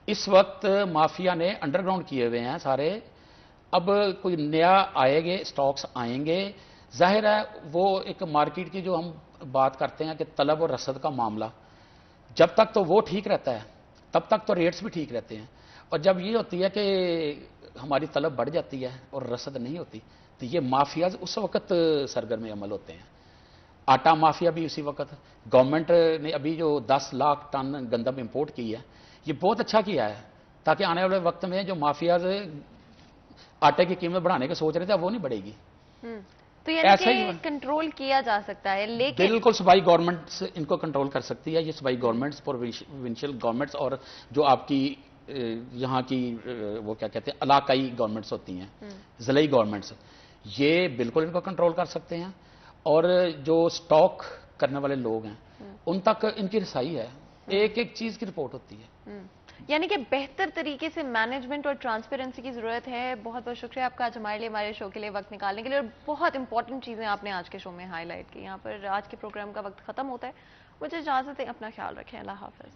D: اس وقت مافیا نے انڈر گراؤنڈ کیے ہوئے ہیں سارے. اب کوئی نیا آئے گے، سٹاکس آئیں گے، ظاہر ہے وہ ایک مارکیٹ کی جو ہم بات کرتے ہیں کہ طلب اور رسد کا معاملہ، جب تک تو وہ ٹھیک رہتا ہے تب تک تو ریٹس بھی ٹھیک رہتے ہیں، اور جب یہ ہوتی ہے کہ ہماری طلب بڑھ جاتی ہے اور رسد نہیں ہوتی تو یہ مافیاز اس وقت سرگرم عمل ہوتے ہیں. آٹا مافیا بھی اسی وقت. گورنمنٹ نے ابھی جو 10 لاکھ ٹن گندم امپورٹ کی ہے یہ بہت اچھا کیا ہے، تاکہ آنے والے وقت میں جو مافیاز آٹے کی قیمت بڑھانے کے سوچ رہے تھے اب وہ نہیں بڑھے گی.
A: تو یعنی کہ کنٹرول کیا جا سکتا ہے، لیکن
D: بالکل صوبائی گورنمنٹس ان کو کنٹرول کر سکتی ہے. یہ صوبائی گورنمنٹس، پروونشل گورنمنٹس، اور جو آپ کی یہاں کی وہ کیا کہتے ہیں علاقائی گورنمنٹس ہوتی ہیں، ضلعی گورنمنٹس، یہ بالکل ان کو کنٹرول کر سکتے ہیں. اور جو سٹاک کرنے والے لوگ ہیں ان تک ان کی رسائی ہے، ایک ایک چیز کی رپورٹ ہوتی ہے.
A: یعنی کہ بہتر طریقے سے مینجمنٹ اور ٹرانسپیرنسی کی ضرورت ہے. بہت بہت شکریہ آپ کا آج ہمارے شو کے لیے وقت نکالنے کے لیے، اور بہت امپورٹنٹ چیزیں آپ نے آج کے شو میں ہائی لائٹ کی. یہاں پر آج کے پروگرام کا وقت ختم ہوتا ہے. مجھے اجازت دیں، اپنا خیال رکھیں. اللہ حافظ.